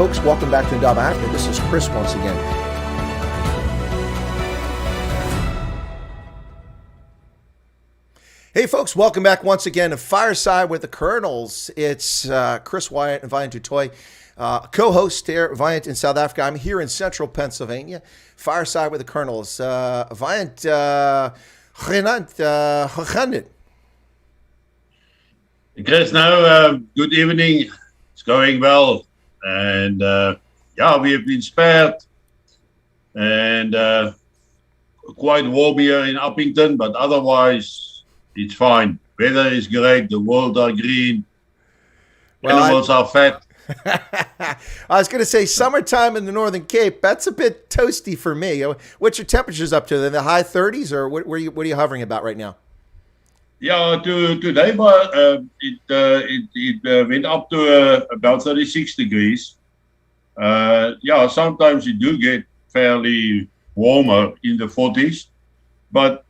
folks, welcome back to Untitled Chapter. This is Chris once again. Hey folks, welcome back once again to Fireside with the Colonels. It's Chris Wyatt and Wynand Toit, co-host here, Wynand in South Africa. I'm here in central Pennsylvania. Fireside with the Colonels. Wynand, Chris, now, good evening. It's going well. And we have been spared. And quite warm here in Uppington, but otherwise it's fine. Weather is great. The world are green. Animals are fat. I was going to say summertime in the Northern Cape. That's a bit toasty for me. What's your temperatures up to? In the high 30s, or what are you hovering about right now? Yeah, today, but it went up to about 36 degrees. Sometimes you do get fairly warmer in the 40s, but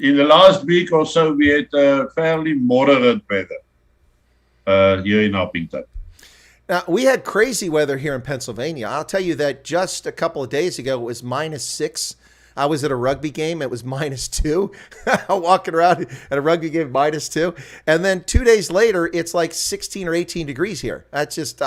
in the last week or so, we had fairly moderate weather here in Uppington. Now, we had crazy weather here in Pennsylvania. I'll tell you that just a couple of days ago, it was -6. I was at a rugby game. It was -2. Walking around at a rugby game, -2. And then 2 days later, it's like 16 or 18 degrees here. That's just,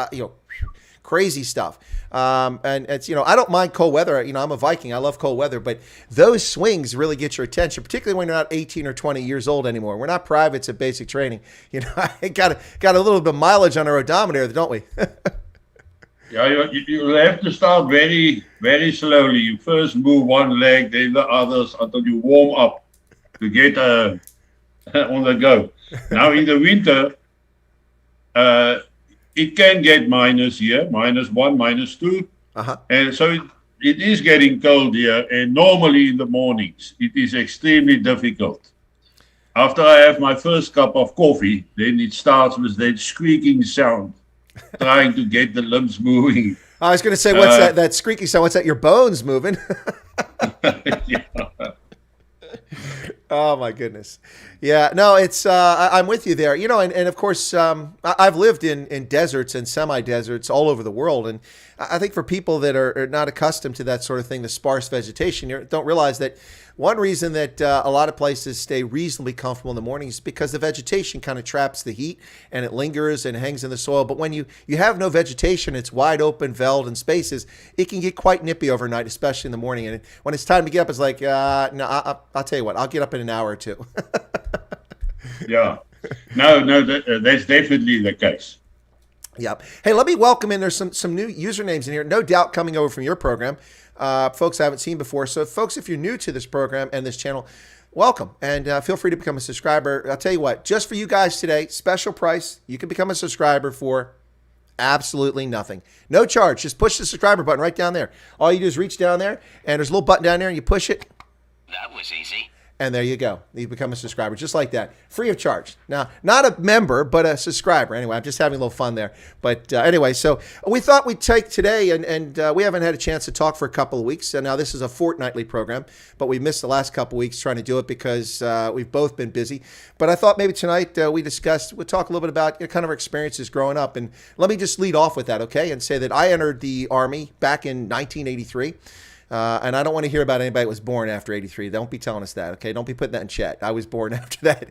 crazy stuff. And it's, I don't mind cold weather. I'm a Viking. I love cold weather. But those swings really get your attention, particularly when you're not 18 or 20 years old anymore. We're not privates at basic training. I got a little bit of mileage on our odometer, don't we? Yeah, you have to start very, very slowly. You first move one leg, then the others, until you warm up to get on the go. Now in the winter, it can get minus here, -1, -2. And so it is getting cold here. And normally in the mornings, it is extremely difficult. After I have my first cup of coffee, then it starts with that squeaking sound. Trying to get the limbs moving. I was going to say, what's that squeaky sound? What's that? Your bones moving? Yeah. Oh my goodness. Yeah, no, it's, I'm with you there. And of course, I've lived in deserts and semi-deserts all over the world. And I think for people that are not accustomed to that sort of thing, the sparse vegetation, you don't realize that one reason that a lot of places stay reasonably comfortable in the morning is because the vegetation kind of traps the heat and it lingers and hangs in the soil. But when you have no vegetation, it's wide open, veld and spaces, it can get quite nippy overnight, especially in the morning. And when it's time to get up, it's like, no, I'll tell you what, I'll get up in an hour or two. Yeah. No, that's definitely the case. Yeah. Hey, let me welcome in. There's some new usernames in here, no doubt coming over from your program. Folks I haven't seen before. So folks, if you're new to this program and this channel, welcome. And feel free to become a subscriber. I'll tell you what, just for you guys today, special price. You can become a subscriber for absolutely nothing. No charge. Just push the subscriber button right down there. All you do is reach down there and there's a little button down there and you push it. That was easy. And there you go. You become a subscriber just like that. Free of charge. Now, not a member, but a subscriber. Anyway, I'm just having a little fun there. But anyway, so we thought we'd take today, and we haven't had a chance to talk for a couple of weeks. And now this is a fortnightly program, but we missed the last couple of weeks trying to do it because we've both been busy. But I thought maybe tonight we'll talk a little bit about kind of our experiences growing up. And let me just lead off with that, okay? And say that I entered the Army back in 1983. And I don't want to hear about anybody that was born after 83. Don't be telling us that, okay? Don't be putting that in chat. I was born after that.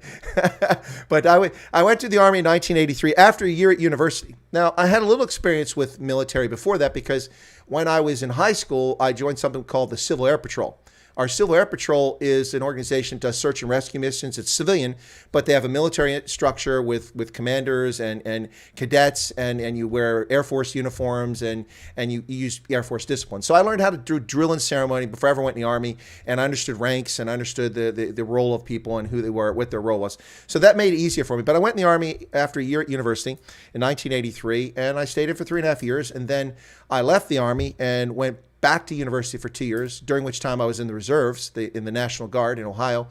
But I went to the Army in 1983 after a year at university. Now, I had a little experience with military before that because when I was in high school, I joined something called the Civil Air Patrol. Our Civil Air Patrol is an organization that does search and rescue missions. It's civilian, but they have a military structure with commanders and cadets, and you wear Air Force uniforms and you use Air Force discipline. So I learned how to do drill and ceremony before I ever went in the Army, and I understood ranks and I understood the role of people and who they were, what their role was. So that made it easier for me. But I went in the Army after a year at university in 1983, and I stayed in for 3.5 years, and then I left the Army and went back to university for 2 years, during which time I was in the reserves, in the National Guard in Ohio.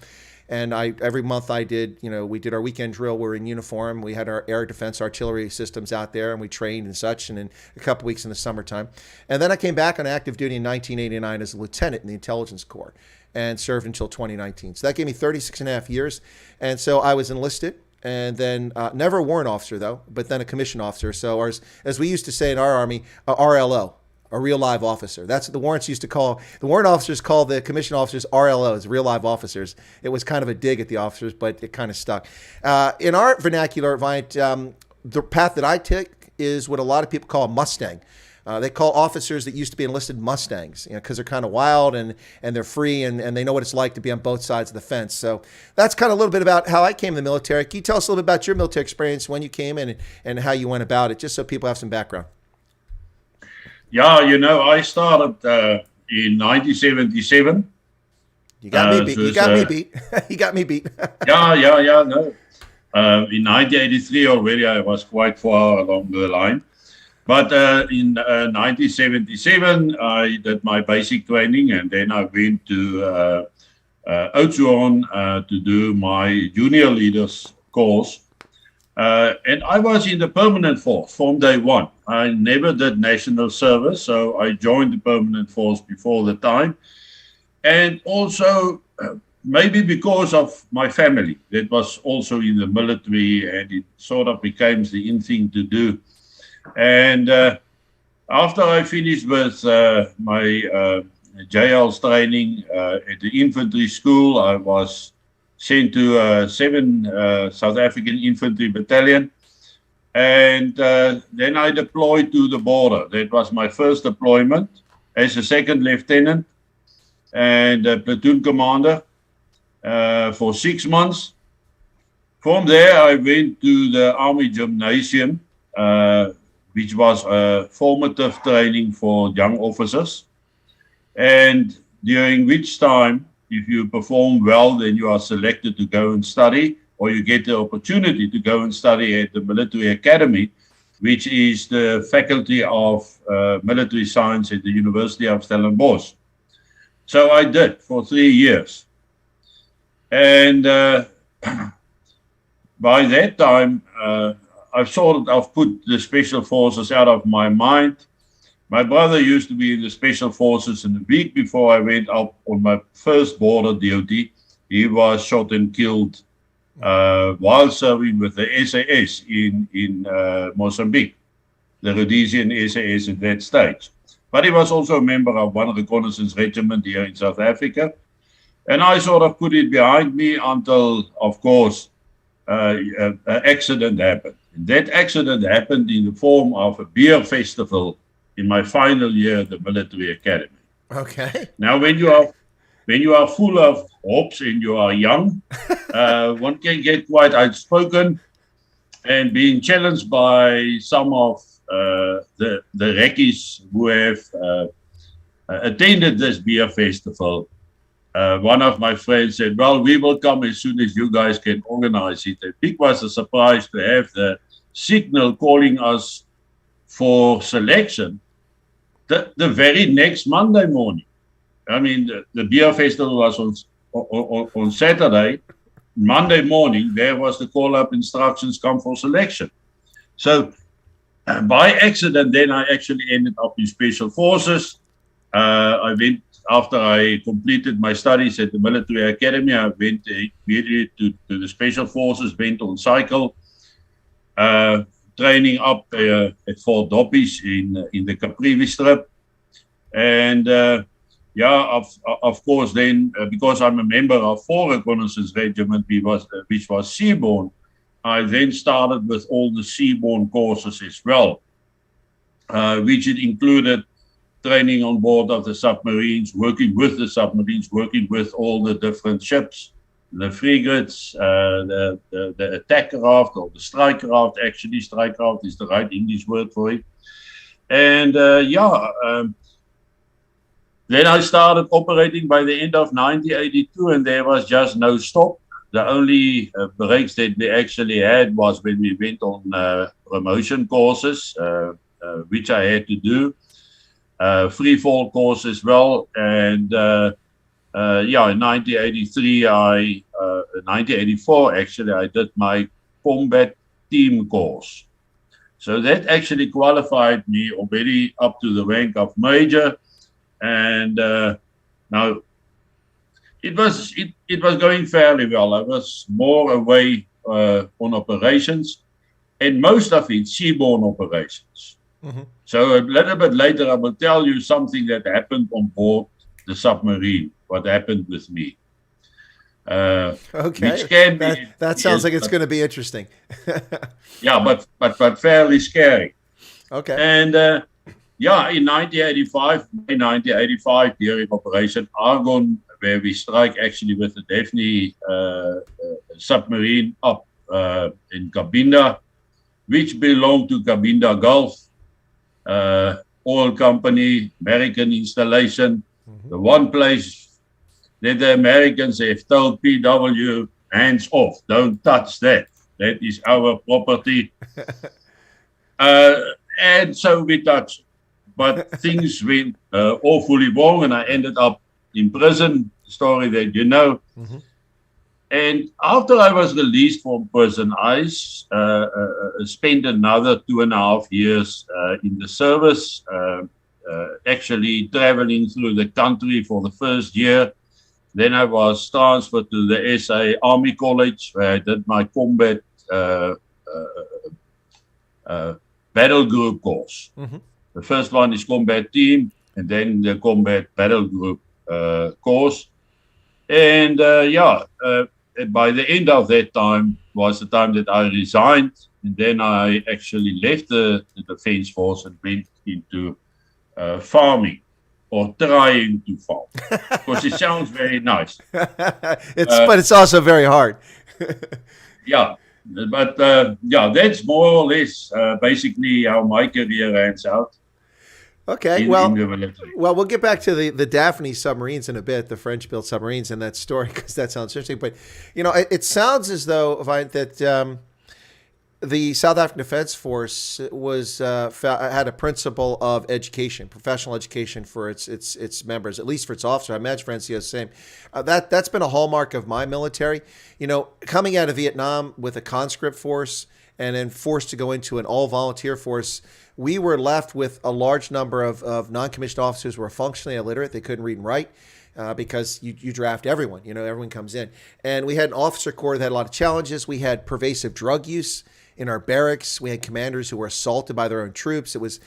And every month we did our weekend drill. We're in uniform. We had our air defense artillery systems out there, and we trained and such, and then a couple weeks in the summertime. And then I came back on active duty in 1989 as a lieutenant in the Intelligence Corps and served until 2019. So that gave me 36.5 years. And so I was enlisted. and then never a warrant officer though, but then a commissioned officer. So as we used to say in our Army, RLO, a real live officer. That's what the warrants used to call. The warrant officers called the commissioned officers RLOs, real live officers. It was kind of a dig at the officers, but it kind of stuck. In our vernacular, the path that I take is what a lot of people call a Mustang. They call officers that used to be enlisted Mustangs, because they're kind of wild and they're free and they know what it's like to be on both sides of the fence. So that's kind of a little bit about how I came to the military. Can you tell us a little bit about your military experience, when you came in, and how you went about it, just so people have some background? Yeah, I started in 1977. You got me beat. You got me beat. You got me beat. No. In 1983 already, I was quite far along the line. But in 1977, I did my basic training, and then I went to Oudtshoorn to do my junior leaders course. And I was in the permanent force from day one. I never did national service, so I joined the permanent force before the time. And also, maybe because of my family, that was also in the military, and it sort of became the in thing to do. And after I finished with my JL's training at the infantry school, I was sent to 7th South African Infantry Battalion. And then I deployed to the border. That was my first deployment as a second lieutenant and a platoon commander for 6 months. From there, I went to the Army Gymnasium, which was a formative training for young officers. And during which time, if you perform well, then you are selected to go and study, or you get the opportunity to go and study at the military academy, which is the faculty of military science at the University of Stellenbosch. So I did for 3 years. And by that time, I've sort of put the special forces out of my mind. My brother used to be in the special forces, and the week before I went up on my first border duty, he was shot and killed while serving with the SAS in Mozambique, the Rhodesian SAS at that stage. But he was also a member of one reconnaissance regiment here in South Africa. And I sort of put it behind me until, of course, an accident happened. And that accident happened in the form of a beer festival in my final year at the military academy. Okay. Now, when you are full of hopes and you are young, one can get quite outspoken, and being challenged by some of the reckies who have attended this beer festival. One of my friends said, well, we will come as soon as you guys can organize it. And it was a surprise to have the signal calling us for selection the very next Monday morning. I mean, the beer festival was on Saturday. Monday morning, there was the call-up instructions, come for selection. So by accident, then I actually ended up in Special Forces. I went, after I completed my studies at the military academy, I went immediately to the Special Forces, went on cycle, training up at Fort Doppies in the Caprivi Strip. And of course, then because I'm a member of 4 Reconnaissance Regiment, which was seaborne, I then started with all the seaborne courses as well, which it included training on board of the submarines, working with the submarines, working with all the different ships, the frigates, the attack craft, or the strike craft. Actually, strike craft is the right English word for it. And then I started operating by the end of 1982, and there was just no stop. The only breaks that we actually had was when we went on promotion courses, which I had to do. Free fall course as well. And in 1983, 1984, actually, I did my combat team course. So that actually qualified me already up to the rank of major. And now it was going fairly well. I was more away on operations, and most of it seaborne operations. Mm-hmm. So a little bit later, I will tell you something that happened on board the submarine, what happened with me. Okay, which can be, that sounds like it's going to be interesting. yeah, but fairly scary. Okay. And yeah, in 1985, during Operation Argon, where we strike actually with the Daphne submarine up in Cabinda, which belonged to Cabinda Gulf oil company, American installation. Mm-hmm. The one place that the Americans have told PW, hands off, don't touch that. That is our property. And so we touched. But things went awfully wrong, and I ended up in prison, the story that you know. Mm-hmm. And after I was released from prison, I spent another 2.5 years in the service, actually traveling through the country for the first year. Then I was transferred to the SA Army College, where I did my combat battle group course. Mm-hmm. The first one is combat team, and then the combat battle group course. And by the end of that time was the time that I resigned. And then I actually left the Defense Force and went into farming, or trying to farm, because it sounds very nice. But it's also very hard. Yeah, but that's more or less basically how my career ends out. Okay, well, we'll get back to the Daphne submarines in a bit, the French-built submarines, and that story, because that sounds interesting. But it sounds as though that the South African Defense Force had a principle of education, professional education for its members, at least for its officers. I imagine for NCO the same. That's been a hallmark of my military. Coming out of Vietnam with a conscript force and then forced to go into an all-volunteer force, we were left with a large number of non-commissioned officers who were functionally illiterate. They couldn't read and write because you draft everyone. Everyone comes in. And we had an officer corps that had a lot of challenges. We had pervasive drug use in our barracks. We had commanders who were assaulted by their own troops. It was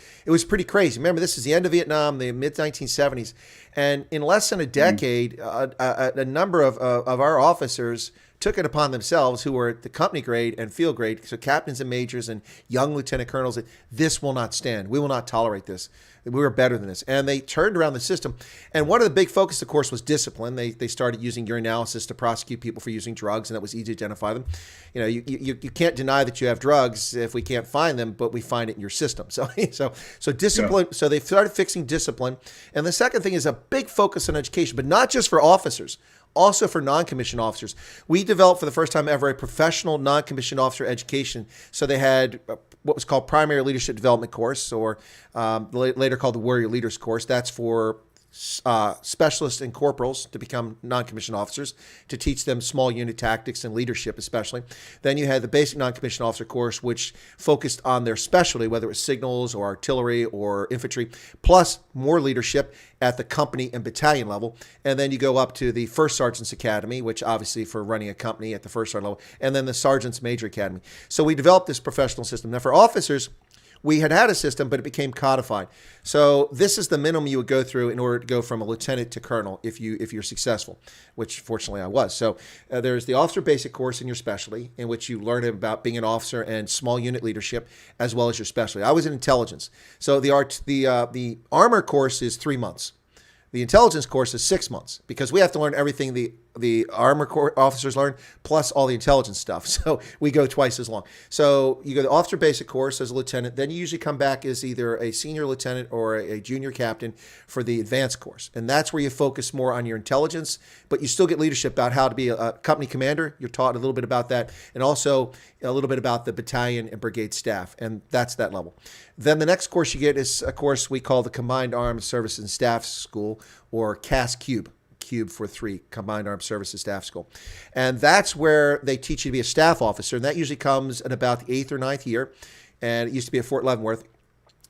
pretty crazy. Remember, this is the end of Vietnam, the mid-1970s. And in less than a decade, a number of our officers took it upon themselves, who were at the company grade and field grade, so captains and majors and young lieutenant colonels, that this will not stand. We will not tolerate this. We were better than this. And they turned around the system. And one of the big focus, of course, was discipline. They started using urinalysis to prosecute people for using drugs, and that was easy to identify them. You can't deny that you have drugs if we can't find them, but we find it in your system. So discipline. Yeah. So they started fixing discipline. And the second thing is a big focus on education, but not just for officers, also for non-commissioned officers. We developed for the first time ever a professional non-commissioned officer education. So they had what was called Primary Leadership Development Course, or later called the Warrior Leaders Course. That's for specialists and corporals to become non-commissioned officers, to teach them small unit tactics and leadership especially. Then you had the basic non-commissioned officer course, which focused on their specialty, whether it was signals or artillery or infantry, plus more leadership at the company and battalion level. And then you go up to the First Sergeant's Academy, which obviously for running a company at the First Sergeant level, and then the Sergeant's Major Academy. So we developed this professional system. Now for officers, we had a system, but it became codified. So this is the minimum you would go through in order to go from a lieutenant to colonel if you're successful, which fortunately I was. So there's the officer basic course in your specialty, in which you learn about being an officer and small unit leadership, as well as your specialty. I was in intelligence. So the armor course is 3 months. The intelligence course is 6 months, because we have to learn everything the armor corps officers learn, plus all the intelligence stuff. So we go twice as long. So you go to the officer basic course as a lieutenant. Then you usually come back as either a senior lieutenant or a junior captain for the advanced course. And that's where you focus more on your intelligence, but you still get leadership about how to be a company commander. You're taught a little bit about that, and also a little bit about the battalion and brigade staff. And that's that level. Then the next course you get is a course we call the Combined Armed Services and Staff School, or CAS-CUBE. Cube for 3, Combined Armed Services Staff School. And that's where they teach you to be a staff officer. And that usually comes in about the 8th or 9th year. And it used to be at Fort Leavenworth.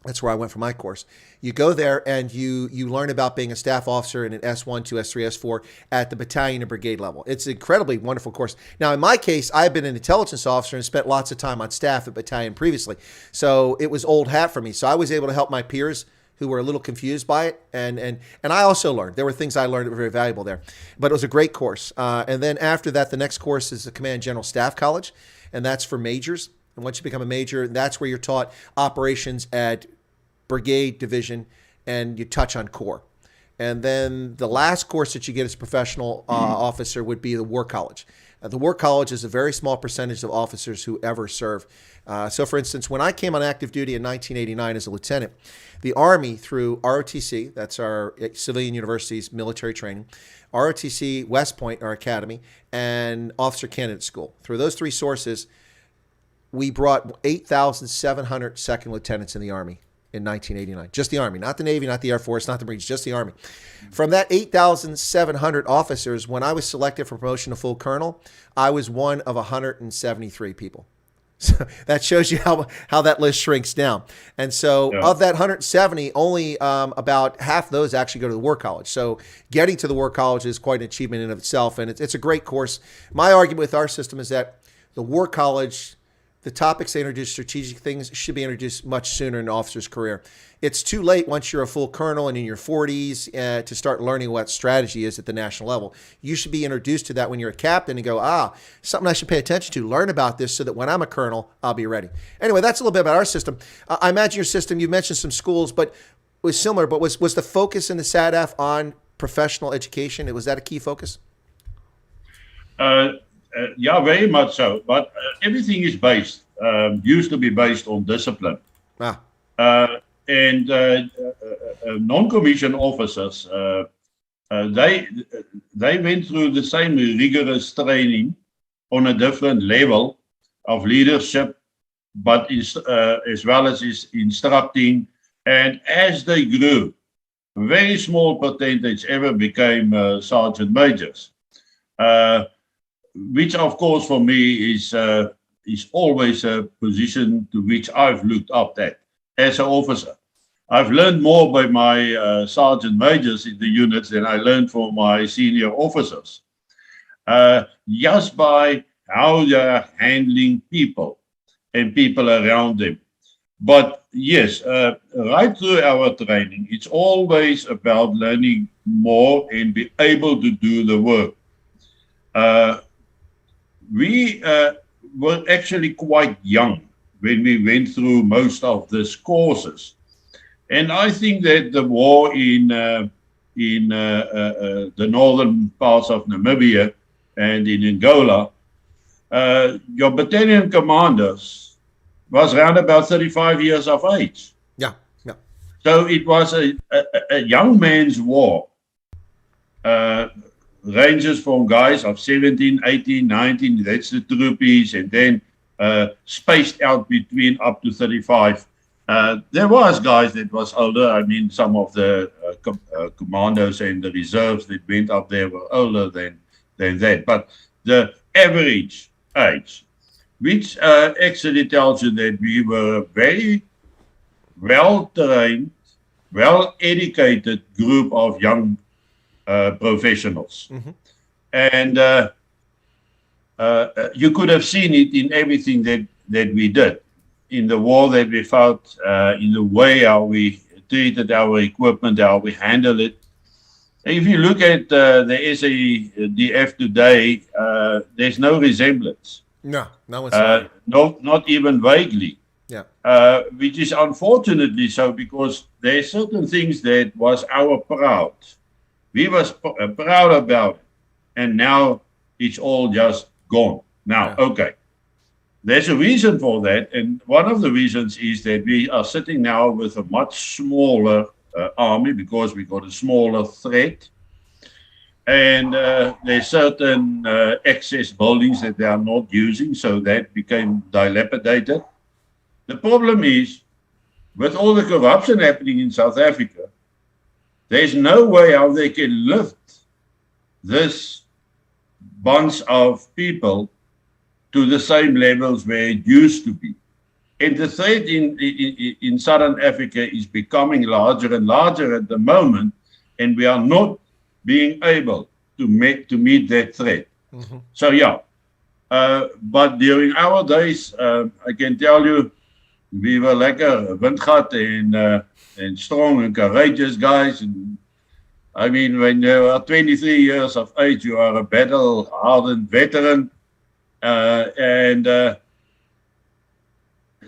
That's where I went for my course. You go there and you learn about being a staff officer in an S1, 2, S3, S4 at the battalion and brigade level. It's an incredibly wonderful course. Now, in my case, I've been an intelligence officer and spent lots of time on staff at battalion previously. So it was old hat for me. So I was able to help my peers who were a little confused by it. And I also learned. There were things I learned that were very valuable there. But it was a great course. And then after that, the next course is the Command General Staff College, and that's for majors. And once you become a major, that's where you're taught operations at brigade, division, and you touch on corps. And then the last course that you get as a professional officer would be the War College. The War College is a very small percentage of officers who ever serve. So, for instance, when I came on active duty in 1989 as a lieutenant, the Army, through ROTC, that's our civilian university's military training, ROTC, West Point, our academy, and Officer Candidate School, through those three sources, we brought 8,700 second lieutenants in the Army in 1989. Just the Army, not the Navy, not the Air Force, not the Marines, just the Army. From that 8,700 officers, when I was selected for promotion to full colonel, I was one of 173 people. So that shows you how that list shrinks down. And so of that 170, only about half those actually go to the War College. So getting to the War College is quite an achievement in of itself, and it's a great course. My argument with our system is that the War College, the topics they introduce, strategic things, should be introduced much sooner in an officer's career. It's too late once you're a full colonel and in your 40s to start learning what strategy is at the national level. You should be introduced to that when you're a captain and go, something I should pay attention to, learn about this so that when I'm a colonel, I'll be ready. Anyway, that's a little bit about our system. I imagine your system, you mentioned some schools, but it was similar, but was the focus in the SADF on professional education? Was that a key focus? Yeah, very much so. But everything is used to be based on discipline. And non-commissioned officers, they went through the same rigorous training on a different level of leadership, but as well as instructing. And as they grew, a very small percentage ever became sergeant majors. Which, of course, for me is always a position to which I've looked up at as an officer. I've learned more by my sergeant majors in the units than I learned from my senior officers, just by how they're handling people and people around them. But yes, right through our training, it's always about learning more and be able to do the work. We were actually quite young when we went through most of these courses. And I think that the war in the northern parts of Namibia and in Angola, your battalion commanders was around about 35 years of age. Yeah. So it was a young man's war. Ranges from guys of 17, 18, 19, that's the troopies, and then spaced out between up to 35. There was guys that was older. I mean, some of the commandos and the reserves that went up there were older than that. But the average age, which actually tells you that we were a very well-trained, well-educated group of young professionals. Mm-hmm. And you could have seen it in everything that we did, in the war that we fought, in the way how we treated our equipment, how we handled it. If you look at the SADF today, there's no resemblance. No one's not even vaguely. Yeah. Which is unfortunately so, because there's certain things that was our proud. We was proud about it, and now it's all just gone. Now, okay, there's a reason for that, and one of the reasons is that we are sitting now with a much smaller army because we got a smaller threat, and there's certain excess buildings that they are not using, so that became dilapidated. The problem is, with all the corruption happening in South Africa, there's no way how they can lift this bunch of people to the same levels where it used to be. And the threat in Southern Africa is becoming larger and larger at the moment, and we are not being able to meet that threat. Mm-hmm. So yeah, but during our days, I can tell you, we were lekker windgat and strong and courageous guys. And I mean, when you are 23 years of age, you are a battle-hardened veteran, and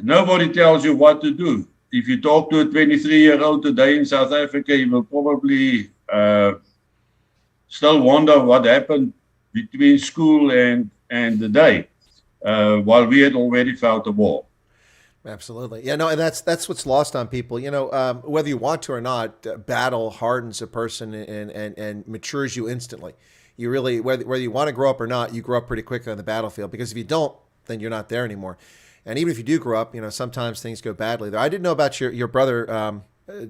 nobody tells you what to do. If you talk to a 23-year-old today in South Africa, he will probably still wonder what happened between school and the day, while we had already fought the war. Absolutely. Yeah, no, and that's what's lost on people. You know, whether you want to or not, battle hardens a person and matures you instantly. You really, whether you want to grow up or not, you grow up pretty quickly on the battlefield, because if you don't, then you're not there anymore. And even if you do grow up, you know, sometimes things go badly there. I didn't know about your brother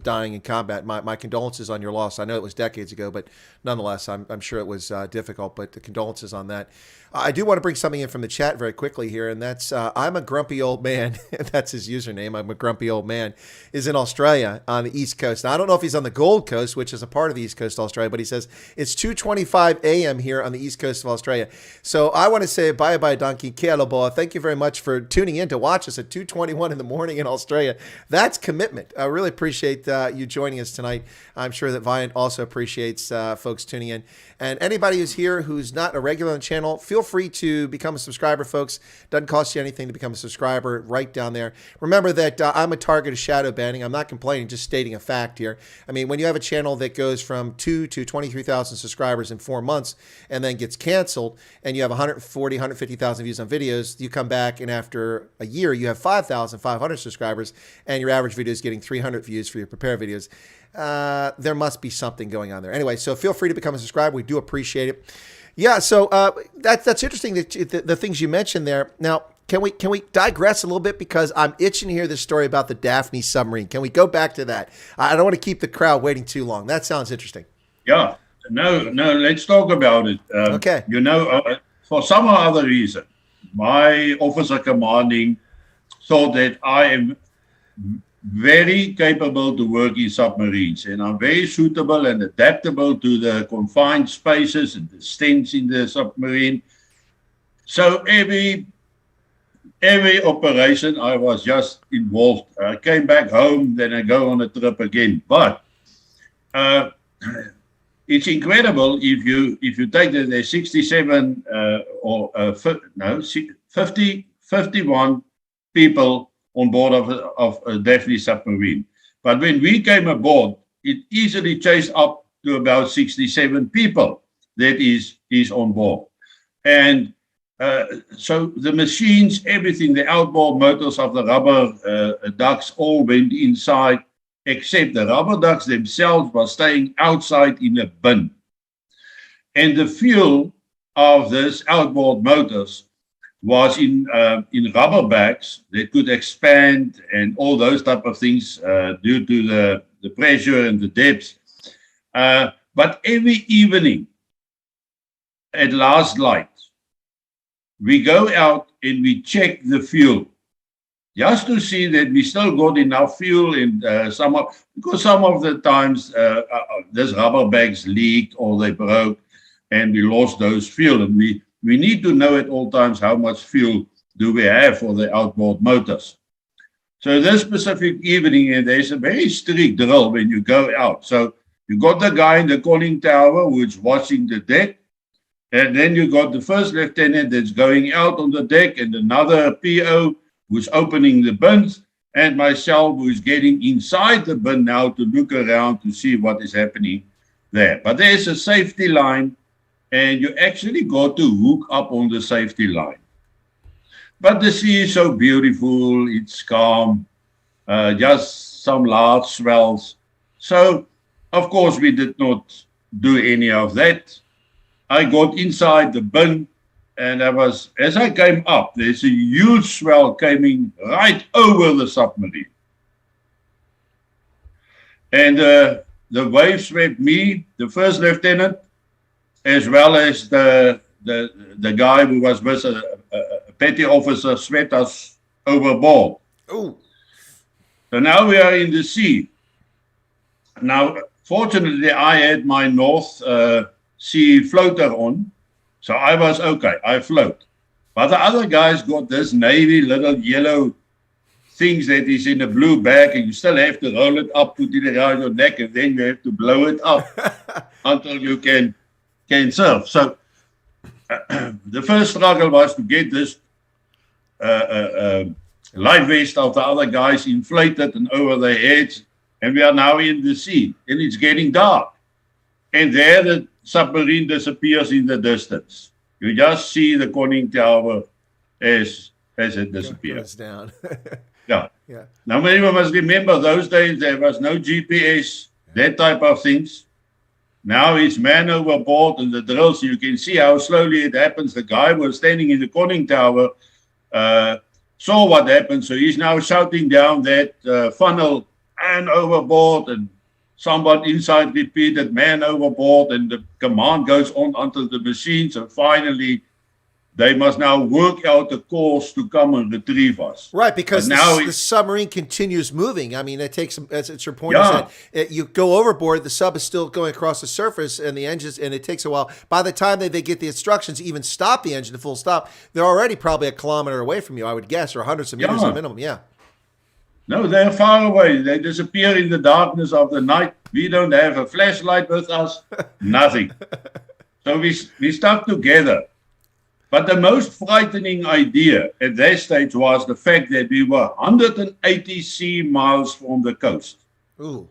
dying in combat. My condolences on your loss. I know it was decades ago, but nonetheless, I'm sure it was difficult, but the condolences on that. I do want to bring something in from the chat very quickly here, and that's I'm a grumpy old man. That's his username. I'm a grumpy old man. Is in Australia on the East Coast. Now, I don't know if he's on the Gold Coast, which is a part of the East Coast of Australia, but he says it's 2:25 a.m. here on the East Coast of Australia. So I want to say bye-bye, Donkey Kealoboa. Thank you very much for tuning in to watch us at 2:21 in the morning in Australia. That's commitment. I really appreciate you joining us tonight. I'm sure that Wynand also appreciates folks tuning in. And anybody who's here who's not a regular on the channel, feel free to become a subscriber, folks. Doesn't cost you anything to become a subscriber, right down there. Remember that I'm a target of shadow banning. I'm not complaining, just stating a fact here. I mean, when you have a channel that goes from 2 to 23,000 subscribers in 4 months and then gets canceled, and you have 140, 150,000 views on videos, you come back and after a year, you have 5,500 subscribers and your average video is getting 300 views for your prepare videos. There must be something going on there. Anyway, so feel free to become a subscriber. We do appreciate it. Yeah, so that's interesting, the things you mentioned there. Now, can we digress a little bit, because I'm itching to hear this story about the Daphne Submarine. Can we go back to that? I don't want to keep the crowd waiting too long. That sounds interesting. Yeah, no, let's talk about it. Okay. You know, for some other reason, my officer commanding thought that I am very capable to work in submarines, and I'm very suitable and adaptable to the confined spaces and the stints in the submarine. So every operation I was just involved. I came back home, then I go on a trip again. But it's incredible if you take that there's 67 51 people on board of a Daphne submarine. But when we came aboard, it easily chased up to about 67 people that is on board. And so the machines, everything, the outboard motors of the rubber ducks all went inside, except the rubber ducks themselves were staying outside in a bin. And the fuel of those outboard motors was in rubber bags that could expand and all those type of things due to the pressure and the depths. But every evening at last light, we go out and we check the fuel just to see that we still got enough fuel. And because some of the times these rubber bags leaked or they broke and we lost those fuel. And we need to know at all times how much fuel do we have for the outboard motors. So this specific evening, and there's a very strict drill when you go out. So you got the guy in the conning tower who's watching the deck, and then you got the first lieutenant that's going out on the deck, and another PO who's opening the bins, and myself who's getting inside the bin now to look around to see what is happening there. But there's a safety line, and you actually got to hook up on the safety line. But the sea is so beautiful, it's calm, just some large swells. So, of course, we did not do any of that. I got inside the bin, and as I came up, there's a huge swell coming right over the submarine. And the wave swept me, the first lieutenant, as well as the guy who was with a petty officer, swept us overboard. Oh, So now we are in the sea. Now, fortunately, I had my North Sea floater on, so I was okay. I float. But the other guys got this navy little yellow things that is in a blue bag, and you still have to roll it up, put it around your neck, and then you have to blow it up until you can surf. So the first struggle was to get this life vest of the other guys inflated and over their heads, and we are now in the sea, and it's getting dark. And there the submarine disappears in the distance. You just see the conning tower as it disappears. Goes down. Yeah. Yeah. Now, we must remember those days there was no GPS, that type of things. Now it's man overboard and the drills. You can see how slowly it happens. The guy was standing in the conning tower, saw what happened. So he's now shouting down that funnel, man overboard, and someone inside repeated man overboard, and the command goes on onto the machines. And finally, they must now work out a course to come and retrieve us. Right, because now the submarine continues moving. I mean, it takes, it's your point, Yeah. is that you go overboard, the sub is still going across the surface, and the engines, and it takes a while. By the time they get the instructions to even stop the engine to full stop, they're already probably a kilometer away from you, I would guess, or hundreds of meters Yeah. at minimum. Yeah. No, they're far away. They disappear in the darkness of the night. We don't have a flashlight with us. Nothing. So we stuck together. But the most frightening idea at that stage was the fact that we were 180 sea miles from the coast. Ooh.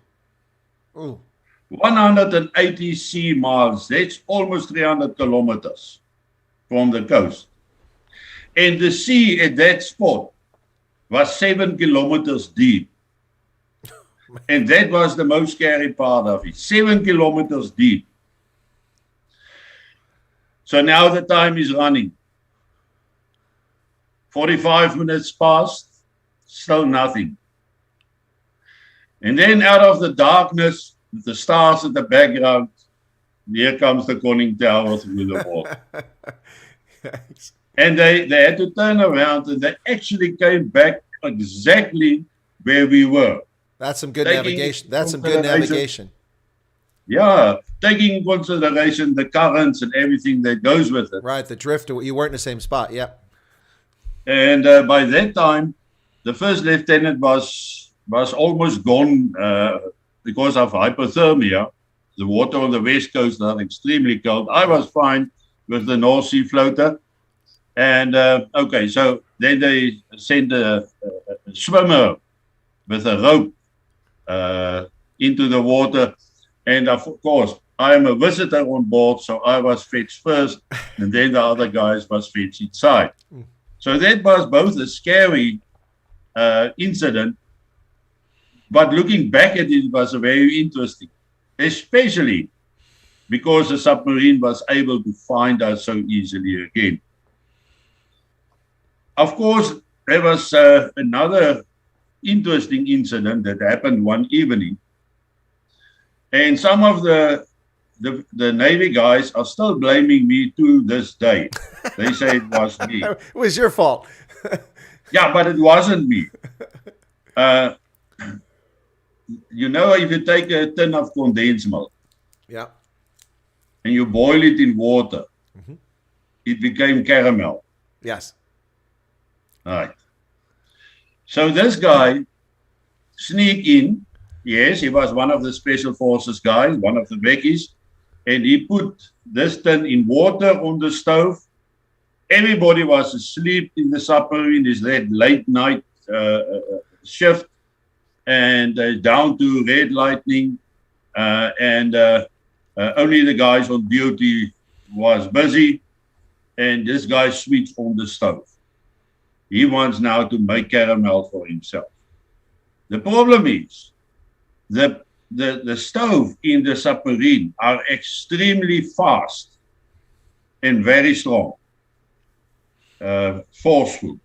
Ooh. 180 sea miles. That's almost 300 kilometers from the coast. And the sea at that spot was 7 kilometers deep. And that was the most scary part of it. 7 kilometers deep. So now the time is running. 45 minutes passed, still nothing. And then out of the darkness, with the stars in the background, here comes the conning tower through the water. And they had to turn around, and they actually came back exactly where we were. That's some good navigation. That's some good navigation. Yeah, taking in consideration the currents and everything that goes with it. Right, the drift, you weren't in the same spot. Yep. And by that time, the first lieutenant was almost gone because of hypothermia. The water on the west coast was extremely cold. I was fine with the North Sea floater. And okay, so then they sent a swimmer with a rope into the water. And of course, I am a visitor on board, so I was fetched first, and then the other guys was fetched inside. So that was both a scary incident, but looking back at it was very interesting, especially because the submarine was able to find us so easily again. Of course, there was another interesting incident that happened one evening. And some of the Navy guys are still blaming me to this day. They say it was me. It was your fault. Yeah, but it wasn't me. You know, if you take a tin of condensed milk, Yeah. and you boil it in water, it became caramel. Yes. Right. So this guy sneaked in. Yes, he was one of the special forces guys, one of the Beckies, and he put this tin in water on the stove. Everybody was asleep in the submarine. It's that late night shift, and down to red lightning, and only the guys on duty was busy, and this guy switched on the stove. He wants now to make caramel for himself. The problem is, the stove in the submarine are extremely fast and very strong, forceful.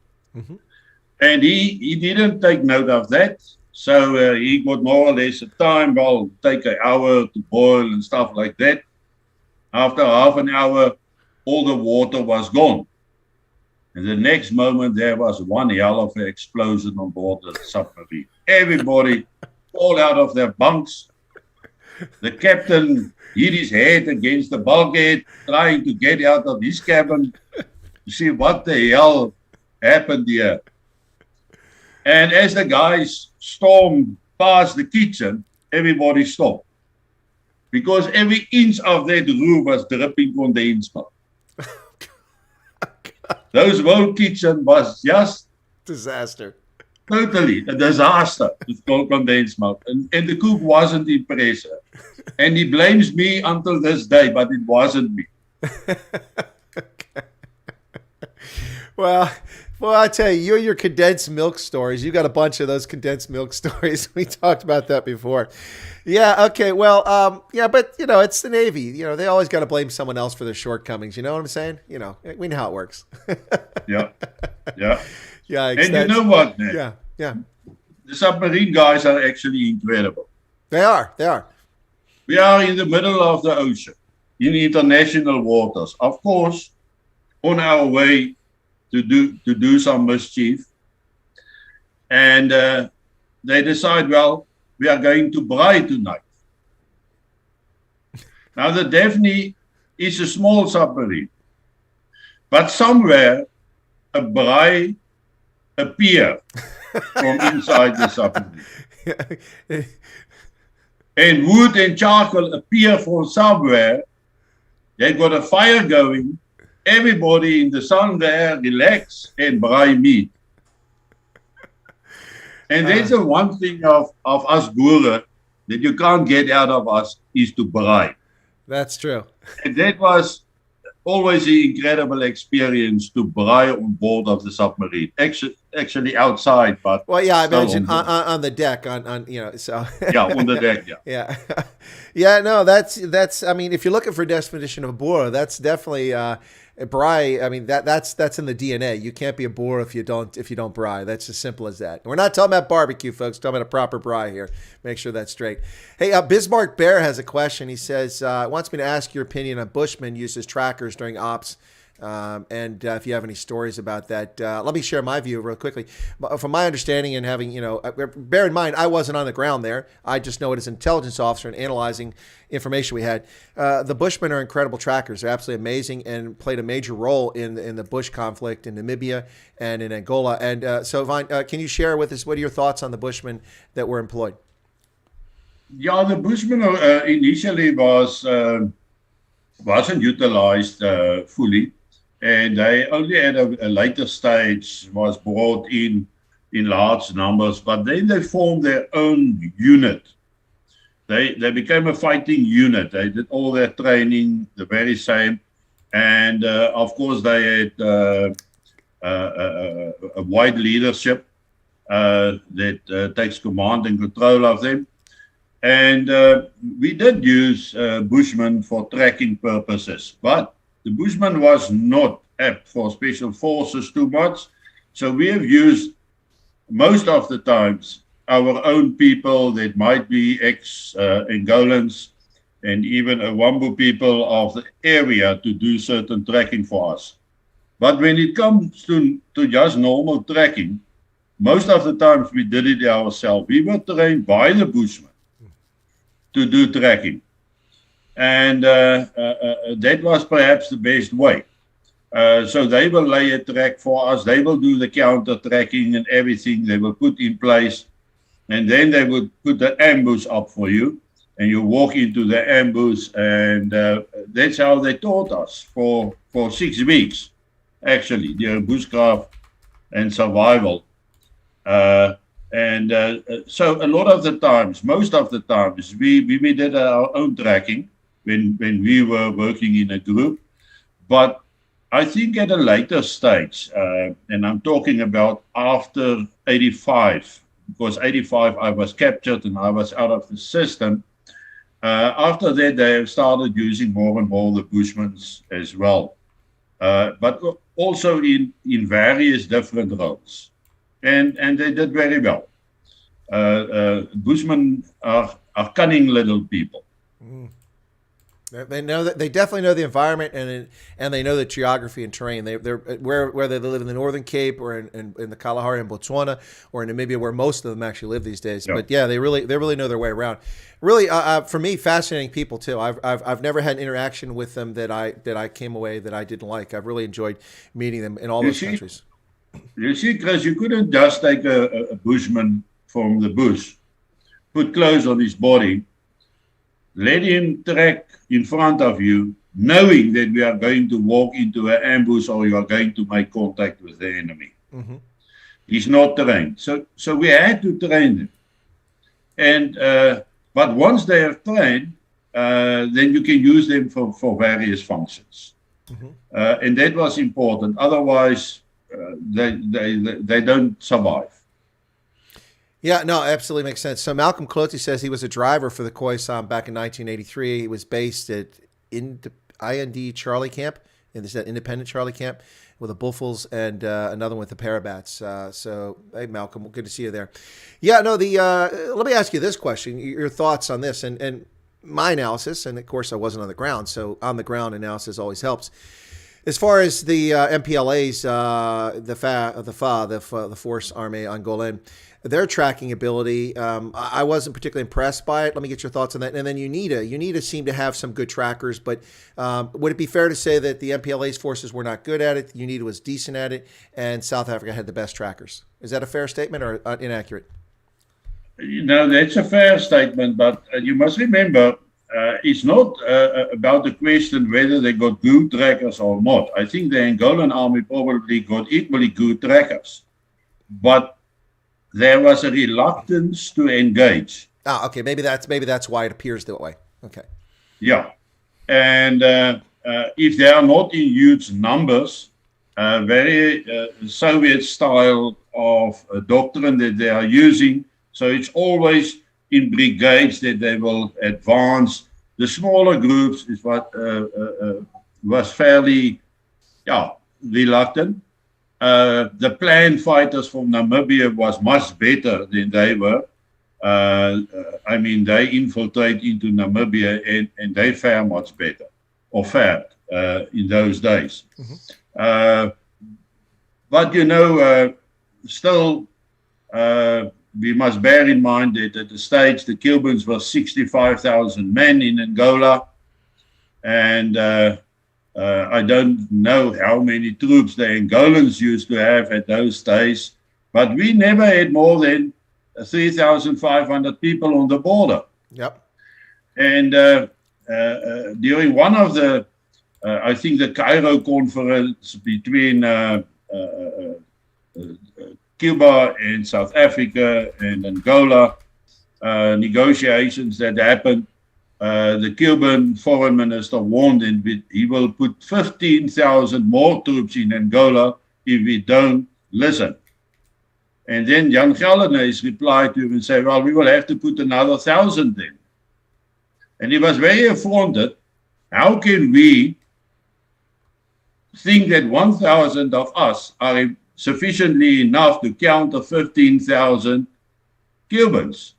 And he didn't take note of that. So he got more or less a time, well, take an hour to boil and stuff like that. After half an hour, all the water was gone. And the next moment, there was one hell of an explosion on board the submarine. Everybody fall out of their bunks. The captain hit his head against the bulkhead, trying to get out of his cabin to see what the hell happened here. And as the guys stormed past the kitchen, everybody stopped. Because every inch of that roof was dripping condensed milk. Those whole kitchen was just disaster. Totally a disaster with condensed milk. And the cook wasn't impressed. And he blames me until this day, but it wasn't me. Okay. Well, I tell you, your condensed milk stories. You got a bunch of those condensed milk stories. We talked about that before. Yeah. Okay. Well. Yeah. But it's the Navy. They always got to blame someone else for their shortcomings. You know what I'm saying? We know how it works. Yeah. Yeah. Yeah. And you know what, man? Yeah. Yeah. The submarine guys are actually incredible. They are. We are in the middle of the ocean, in international waters. Of course, on our way to do some mischief. And they decide, well, we are going to braai tonight. Now, the Daphne is a small submarine. But somewhere, a braai appeared from inside the submarine. And wood and charcoal appear from somewhere. They got a fire going. Everybody in the sun there relax and braai meat. And that's the one thing of us boeren that you can't get out of us is to braai. That's true. And that was always an incredible experience to braai on board of the submarine. Actually outside, but well, yeah, I imagine on the deck, so yeah, on the deck, yeah, yeah, yeah. No, that's. I mean, if you're looking for a definition of a boer, that's definitely braai. I mean, that's in the DNA. You can't be a boer if you don't braai. That's as simple as that. We're not talking about barbecue, folks. We're talking about a proper braai here. Make sure that's straight. Hey, Bismarck Bear has a question. He says wants me to ask your opinion on Bushmen uses trackers during ops. And if you have any stories about that, let me share my view real quickly. From my understanding and having, bear in mind, I wasn't on the ground there. I just know it as an intelligence officer and analyzing information we had. The Bushmen are incredible trackers. They're absolutely amazing and played a major role in the Bush conflict in Namibia and in Angola. And so, Vine, can you share with us, what are your thoughts on the Bushmen that were employed? Yeah, the Bushmen initially wasn't utilized fully. And they only at a later stage was brought in large numbers, but then they formed their own unit. They became a fighting unit. They did all their training the very same. And of course, they had a wide leadership that takes command and control of them. And we did use Bushmen for tracking purposes, but the Bushman was not apt for special forces too much. So we have used most of the times our own people that might be ex-Angolans and even Awambu people of the area to do certain tracking for us. But when it comes to just normal tracking, most of the times we did it ourselves. We were trained by the Bushmen to do tracking. And that was perhaps the best way. So they will lay a track for us. They will do the counter tracking and everything they will put in place. And then they would put the ambush up for you. And you walk into the ambush. And that's how they taught us for 6 weeks, actually, their bushcraft and survival. So a lot of the times, most of the times, we did our own tracking. When we were working in a group. But I think at a later stage, and I'm talking about after 85, because 85 I was captured and I was out of the system. After that, they have started using more and more the Bushmen as well. But also in various different roles. And they did very well. Bushmen are cunning little people. Mm. They know that they definitely know the environment and they know the geography and terrain. They're whether they live in the Northern Cape or in the Kalahari in Botswana or in Namibia, where most of them actually live these days. Yeah. But yeah, they really know their way around. Really, for me, fascinating people too. I've never had an interaction with them that I came away that I didn't like. I've really enjoyed meeting them in all those countries. You see, Chris, you couldn't just take a bushman from the bush, put clothes on his body, let him trek in front of you, knowing that we are going to walk into an ambush or you are going to make contact with the enemy. Mm-hmm. He's not trained. So we had to train them. And but once they are trained, then you can use them for various functions. Mm-hmm. And that was important. Otherwise, they don't survive. Yeah, no, absolutely makes sense. So Malcolm Cloty says he was a driver for the Khoisan back in 1983. He was based at IND Charlie Camp, in this Independent Charlie Camp, with the Buffels and another one with the Parabats. So, hey, Malcolm, good to see you there. Yeah, no, let me ask you this question, your thoughts on this, and my analysis, and of course I wasn't on the ground, so on the ground analysis always helps. As far as the MPLA's, the Force Armée Angolaise, their tracking ability, I wasn't particularly impressed by it. Let me get your thoughts on that. And then UNITA seemed to have some good trackers, but would it be fair to say that the MPLA's forces were not good at it, UNITA was decent at it, and South Africa had the best trackers? Is that a fair statement or inaccurate? That's a fair statement, but you must remember, it's not about the question whether they got good trackers or not. I think the Angolan army probably got equally good trackers, but there was a reluctance to engage. Okay. Maybe that's why it appears that way. Okay. Yeah, and if they are not in huge numbers, very Soviet style of doctrine that they are using. So it's always in brigades that they will advance. The smaller groups is what was fairly, reluctant. The planned fighters from Namibia was much better than they were. They infiltrate into Namibia and they fare much better, or fared in those days. Mm-hmm. But still, we must bear in mind that at the stage the Cubans were 65,000 men in Angola, and I don't know how many troops the Angolans used to have at those days, but we never had more than 3,500 people on the border. Yep. And during one of the, I think the Cairo conference between Cuba and South Africa and Angola, negotiations that happened, the Cuban foreign minister warned him he will put 15,000 more troops in Angola if we don't listen. And then Jan Geldenhuys replied to him and said, well, we will have to put another 1,000 in. And he was very affronted. How can we think that 1,000 of us are sufficiently enough to counter 15,000 Cubans?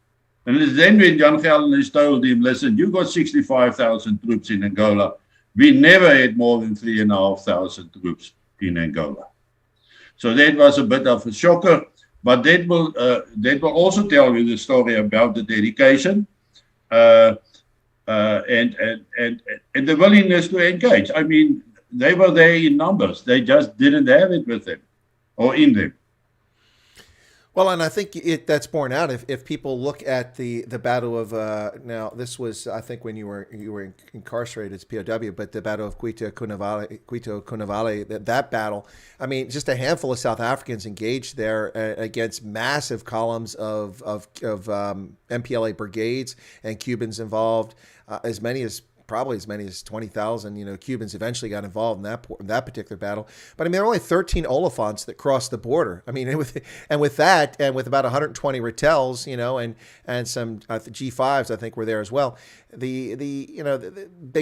And then when Jan Geldenhuys told him, listen, you got 65,000 troops in Angola. We never had more than 3,500 troops in Angola. So that was a bit of a shocker. But that will also tell you the story about the dedication and the willingness to engage. I mean, they were there in numbers. They just didn't have it with them or in them. Well, and I think that's borne out if people look at the Battle of now this was, I think, when you were incarcerated as POW, but the Battle of Cuito Cuanavale, that battle. I mean, just a handful of South Africans engaged there against massive columns of MPLA brigades and Cubans involved, probably as many as 20,000, Cubans eventually got involved in that particular battle. But I mean, there were only 13 Olifants that crossed the border. I mean, with about 120 Rattels, and some G5s, I think, were there as well. They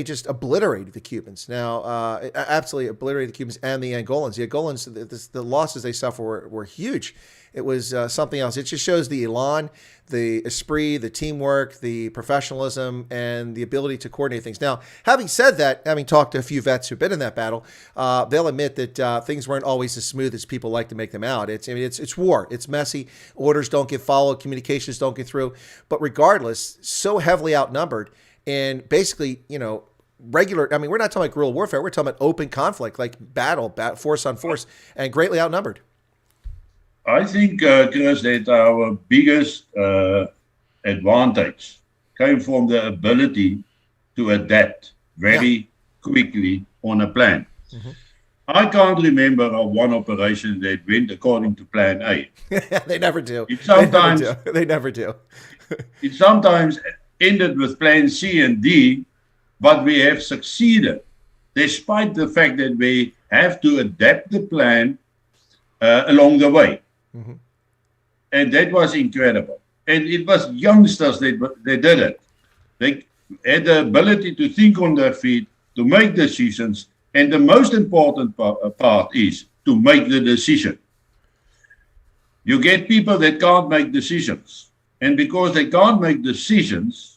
just obliterated the Cubans. Now, absolutely obliterated the Cubans and the Angolans. The Angolans, the losses they suffered were huge It was something else. It just shows the elan, the esprit, the teamwork, the professionalism, and the ability to coordinate things. Now, having said that, having talked to a few vets who've been in that battle, they'll admit that things weren't always as smooth as people like to make them out. It's war. It's messy. Orders don't get followed. Communications don't get through. But regardless, so heavily outnumbered, and basically, regular. I mean, we're not talking about guerrilla warfare. We're talking about open conflict, like battle, force on force, and greatly outnumbered. I think, Chris, that our biggest advantage came from the ability to adapt very quickly on a plan. Mm-hmm. I can't remember of one operation that went according to plan A. They never do. They never do. It sometimes ended with plan C and D, but we have succeeded, despite the fact that we have to adapt the plan along the way. Mm-hmm. And that was incredible. And it was youngsters that did it. They had the ability to think on their feet, to make decisions. And the most important part is to make the decision. You get people that can't make decisions. And because they can't make decisions,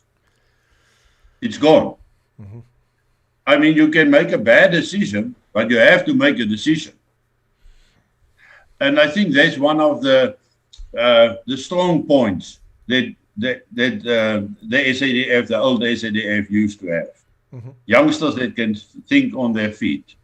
it's gone. Mm-hmm. I mean, you can make a bad decision, but you have to make a decision. And I think that's one of the strong points that the SADF, the old SADF, used to have. Mm-hmm. Youngsters that can think on their feet.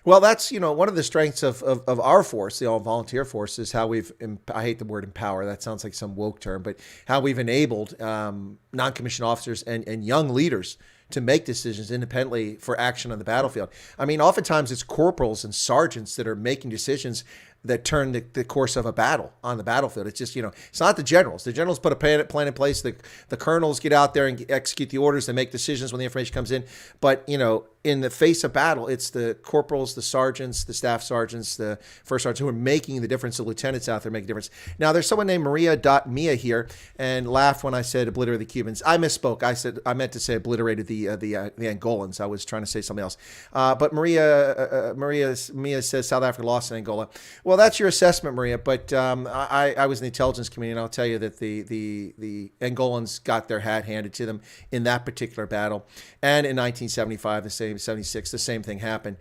Well, that's, one of the strengths of our force, the all-volunteer force, is how we've, I hate the word empower, that sounds like some woke term, but how we've enabled non-commissioned officers and young leaders to make decisions independently for action on the battlefield. I mean, oftentimes it's corporals and sergeants that are making decisions that turn the course of a battle on the battlefield. It's just, it's not the generals. The generals put a plan in place. The colonels get out there and execute the orders and make decisions when the information comes in. But, in the face of battle, it's the corporals, the sergeants, the staff sergeants, the first sergeants who are making the difference. The lieutenants out there make a difference. Now, there's someone named Maria.Mia here and laughed when I said obliterated the Cubans. I misspoke. I meant to say obliterated the Angolans. I was trying to say something else. But Mia says South Africa lost in Angola. Well, that's your assessment, Maria. But I was in the intelligence community, and I'll tell you that the Angolans got their hat handed to them in that particular battle. And in 1975, 76, the same thing happened.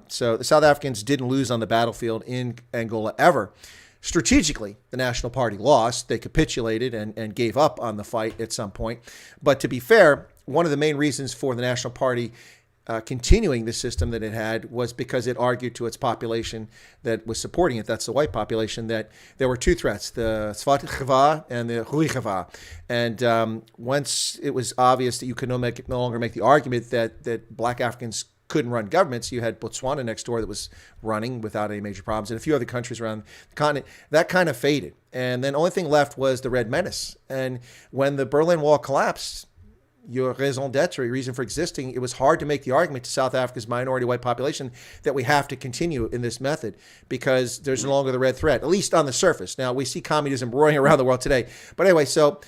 So the South Africans didn't lose on the battlefield in Angola ever. Strategically, the National Party lost. They capitulated and gave up on the fight at some point. But to be fair, one of the main reasons for the National Party continuing the system that it had was because it argued to its population that was supporting it, that's the white population, that there were two threats, the Zwarte Gevaar and the Groene Gevaar. And once it was obvious that you could no longer make the argument that black Africans couldn't run governments, you had Botswana next door that was running without any major problems, and a few other countries around the continent. That kind of faded. And then the only thing left was the Red Menace. And when the Berlin Wall collapsed, your raison d'etre, your reason for existing, it was hard to make the argument to South Africa's minority white population that we have to continue in this method because there's no longer the red threat, at least on the surface. Now, we see communism roaring around the world today. But anyway, so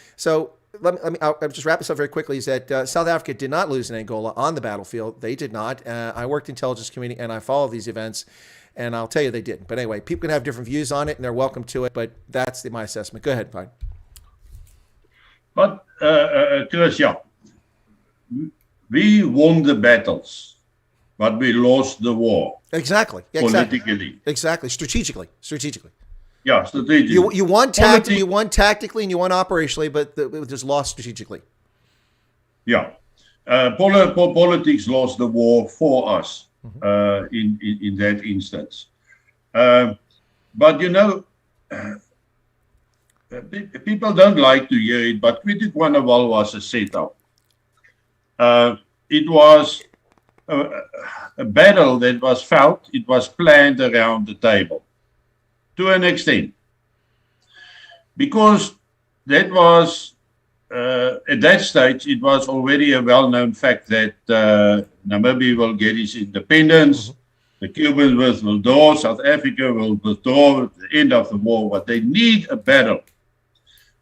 I'll just wrap this up very quickly, is that South Africa did not lose in Angola on the battlefield. They did not. I worked in the intelligence community, and I followed these events, and I'll tell you they didn't. But anyway, people can have different views on it, and they're welcome to it, but that's my assessment. Go ahead, Fine. But, Chris, yeah. We won the battles, but we lost the war. Exactly. Politically. Exactly. Strategically. Yeah, strategically. You won tactically and you won operationally, but it was just lost strategically. Yeah. Politics lost the war for us in that instance. But, people don't like to hear it, but Quetequanawal was a setup. It was a battle that was fought. It was planned around the table to an extent, because that was at that stage it was already a well-known fact that Namibia will get its independence. The Cubans will withdraw. South Africa will withdraw at the end of the war. But they need a battle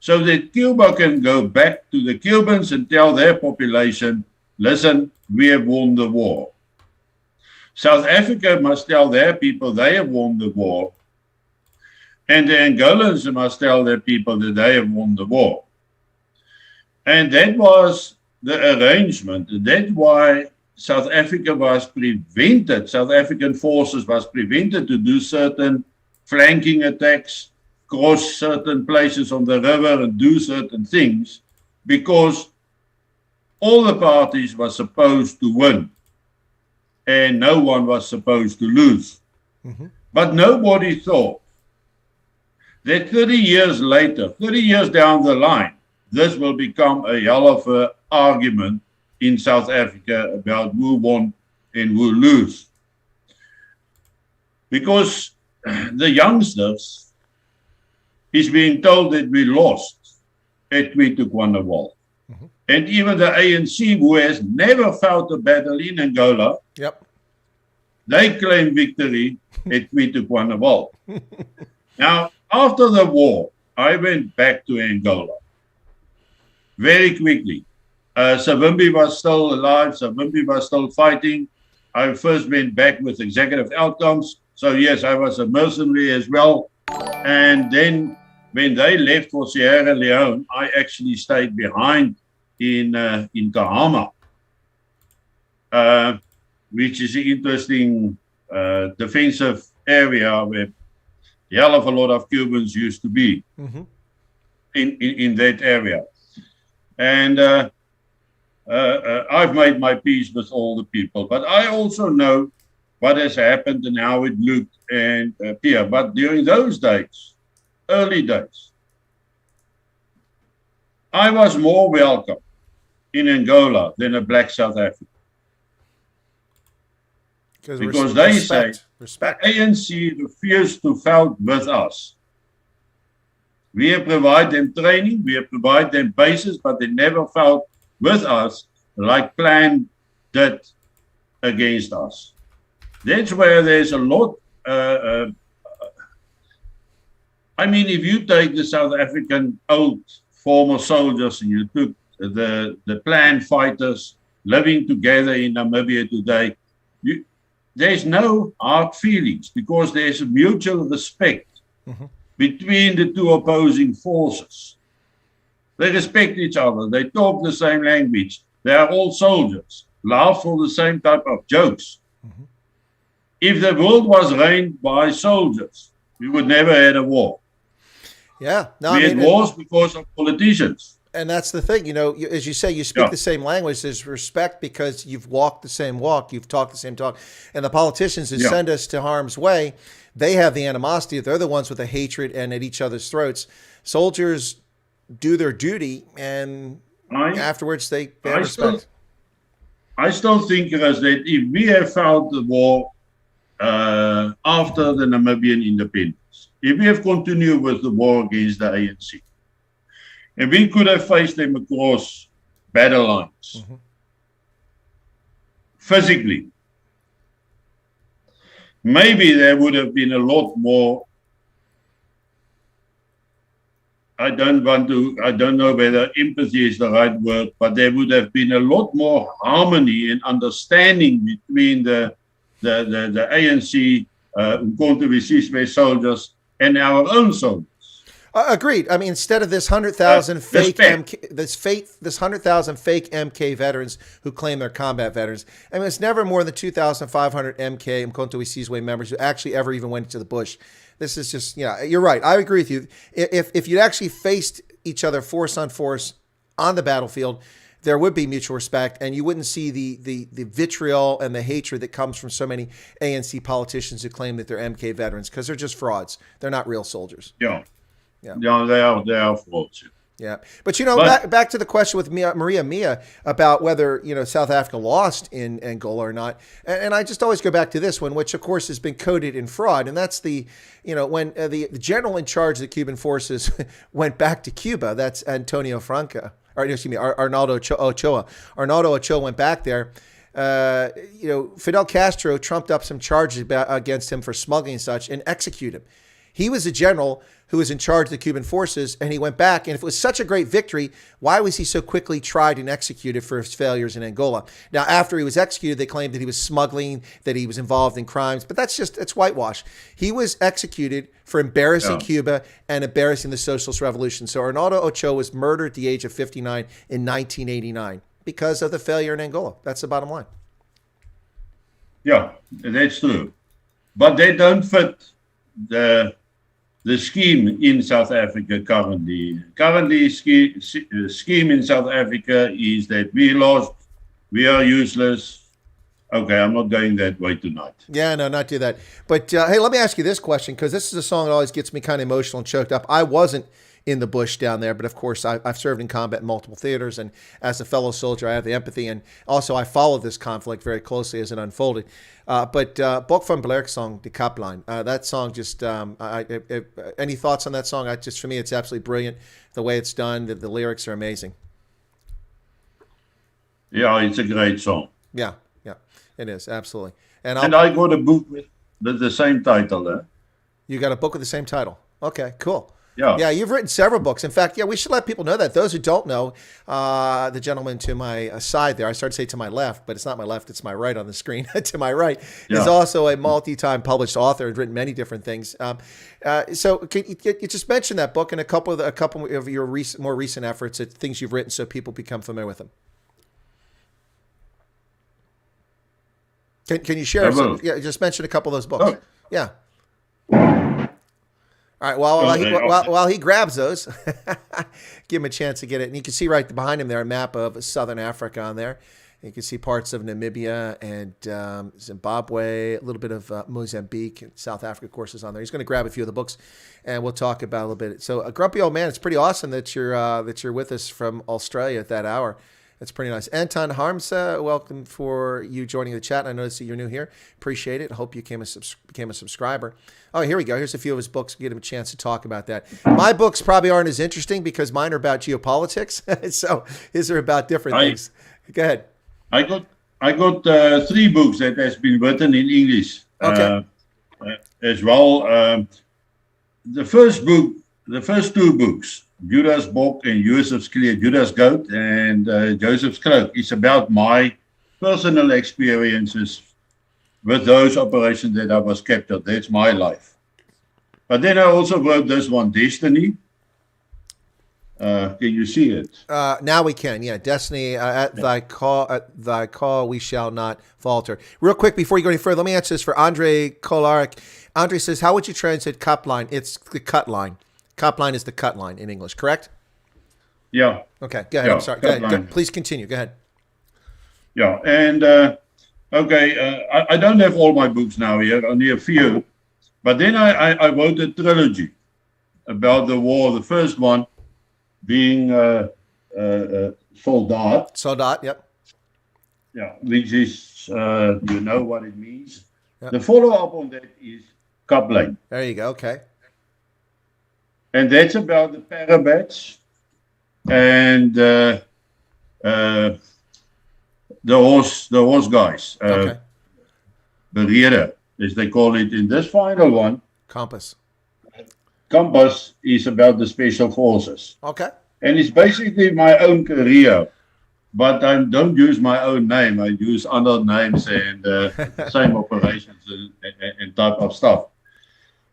so that Cuba can go back to the Cubans and tell their population, listen, we have won the war. South Africa must tell their people they have won the war. And the Angolans must tell their people that they have won the war. And that was the arrangement. That's why South Africa was prevented, South African forces was prevented to do certain flanking attacks, cross certain places on the river and do certain things, because all the parties were supposed to win and no one was supposed to lose. Mm-hmm. But nobody thought that 30 years later, 30 years down the line, this will become a hell of an argument in South Africa about who won and who lose. Because the youngsters is being told that we lost at Toit. Mm-hmm. And even the ANC, who has never fought a battle in Angola, they claim victory at Toit. Now, after the war, I went back to Angola very quickly. Savimbi was still alive. Savimbi was still fighting. I first went back with executive outcomes. So, yes, I was a mercenary as well. And then when they left for Sierra Leone, I actually stayed behind in Kahama, which is an interesting defensive area where a hell of a lot of Cubans used to be in that area. And I've made my peace with all the people. But I also know what has happened and how it looked and appear. But during those days, early days, I was more welcome in Angola than a black South African. Because they say the ANC refused to fight with us. We have provided them training, we have provided them bases, but they never fought with us like Plan did against us. That's where there's a lot. I mean, if you take the South African old former soldiers and you took the Plan fighters living together in Namibia today, there's no hard feelings because there's a mutual respect between the two opposing forces. They respect each other. They talk the same language. They are all soldiers, laugh for the same type of jokes. If the world was reigned by soldiers, we would never have a war. Yeah. No, we had wars because of politicians. And that's the thing, you know, as you say, you speak the same language. There's respect because you've walked the same walk, you've talked the same talk. And the politicians who send us to harm's way, they have the animosity. They're the ones with the hatred and at each other's throats. Soldiers do their duty, and afterwards they have respect. I still think that if we have fought the war after the Namibian independence, if we have continued with the war against the ANC, and we could have faced them across battle lines, physically, maybe there would have been a lot more. I don't know whether empathy is the right word, but there would have been a lot more harmony and understanding between the ANC, Umkhonto soldiers, and our own soldiers. Agreed. I mean, instead of this 100,000 fake this 100,000 fake MK veterans who claim they're combat veterans, I mean, it's never more than 2,500 MK Umkhonto members who actually ever even went into the bush. This is just, you're right. I agree with you. If you'd actually faced each other force on force on the battlefield, there would be mutual respect, and you wouldn't see the vitriol and the hatred that comes from so many ANC politicians who claim that they're MK veterans, because they're just frauds. They're not real soldiers. Yeah, they are frauds. Yeah, but back to the question with Maria Mia about whether South Africa lost in Angola or not, and I just always go back to this one, which of course has been coded in fraud, and that's when the general in charge of the Cuban forces went back to Cuba. That's Arnaldo Ochoa. Arnaldo Ochoa went back there. Fidel Castro trumped up some charges against him for smuggling and such, and executed him. He was a general who was in charge of the Cuban forces, and he went back. And if it was such a great victory, why was he so quickly tried and executed for his failures in Angola? Now, after he was executed, they claimed that he was smuggling, that he was involved in crimes, but it's whitewash. He was executed for embarrassing Cuba and embarrassing the Socialist Revolution. So Arnaldo Ochoa was murdered at the age of 59 in 1989 because of the failure in Angola. That's the bottom line. Yeah, that's true. But they don't fit the scheme in South Africa currently. Currently, scheme in South Africa is that we lost, we are useless. Okay, I'm not going that way tonight. Yeah, no, not do that. But hey, let me ask you this question, because this is a song that always gets me kind of emotional and choked up. I wasn't in the bush down there, but of course I've served in combat in multiple theaters, and as a fellow soldier I have the empathy, and also I followed this conflict very closely as it unfolded. But Bok van Blerk's song, De Kaplan, that song just, any thoughts on that song? For me, it's absolutely brilliant. The way it's done, the lyrics are amazing. Yeah, it's a great song. Yeah, it is, absolutely. And I got a book with the same title. You got a book with the same title. Okay, cool. Yeah, you've written several books. In fact, we should let people know that. Those who don't know, the gentleman to my side there, I started to say to my left, but it's not my left, it's my right on the screen. To my right is also a multi-time published author, has written many different things. So can you just mention that book and a couple of your more recent efforts at things you've written so people become familiar with them? Can you share? Just mention a couple of those books. Oh. Yeah. All right. While he grabs those, give him a chance to get it. And you can see right behind him there a map of Southern Africa on there. You can see parts of Namibia and Zimbabwe, a little bit of Mozambique, and South Africa, of course, is on there. He's going to grab a few of the books, and we'll talk about a little bit. So, a grumpy old man. It's pretty awesome that you're with us from Australia at that hour. That's pretty nice. Anton Harmsa, welcome for you joining the chat. I noticed that you're new here. Appreciate it. I hope you became a subscriber. Oh, here we go. Here's a few of his books. Get him a chance to talk about that. My books probably aren't as interesting because mine are about geopolitics. So his are about different things. Go ahead. I got 3 books that has been written in English as well. The first 2 books, Judas Bok and Joseph's Clear, Judas Goat and Joseph's Cloak, is about my personal experiences with those operations that I was captured. That's my life. But then I also wrote this one, Destiny. Can you see it? Now we can. Yeah, Destiny. At thy call, we shall not falter. Real quick before you go any further, let me answer this for Andre Kolarek. Andre says, "How would you translate cut line?" It's the cut line. Cut line is the cut line in English, correct? Yeah. Okay. Go ahead. I'm sorry. Go ahead. Please continue. Go ahead. Yeah, and I don't have all my books now here, only a few. But then I wrote a trilogy about the war. The first one being Soldat. Soldat, yep. Yeah, which is, you know what it means. Yep. The follow-up on that is Kaplan. There you go, okay. And that's about the parabats and the horse guys. Okay. Berere, as they call it in this final one. Compass is about the special forces. Okay. And it's basically my own career, but I don't use my own name. I use other names and same operations and type of stuff.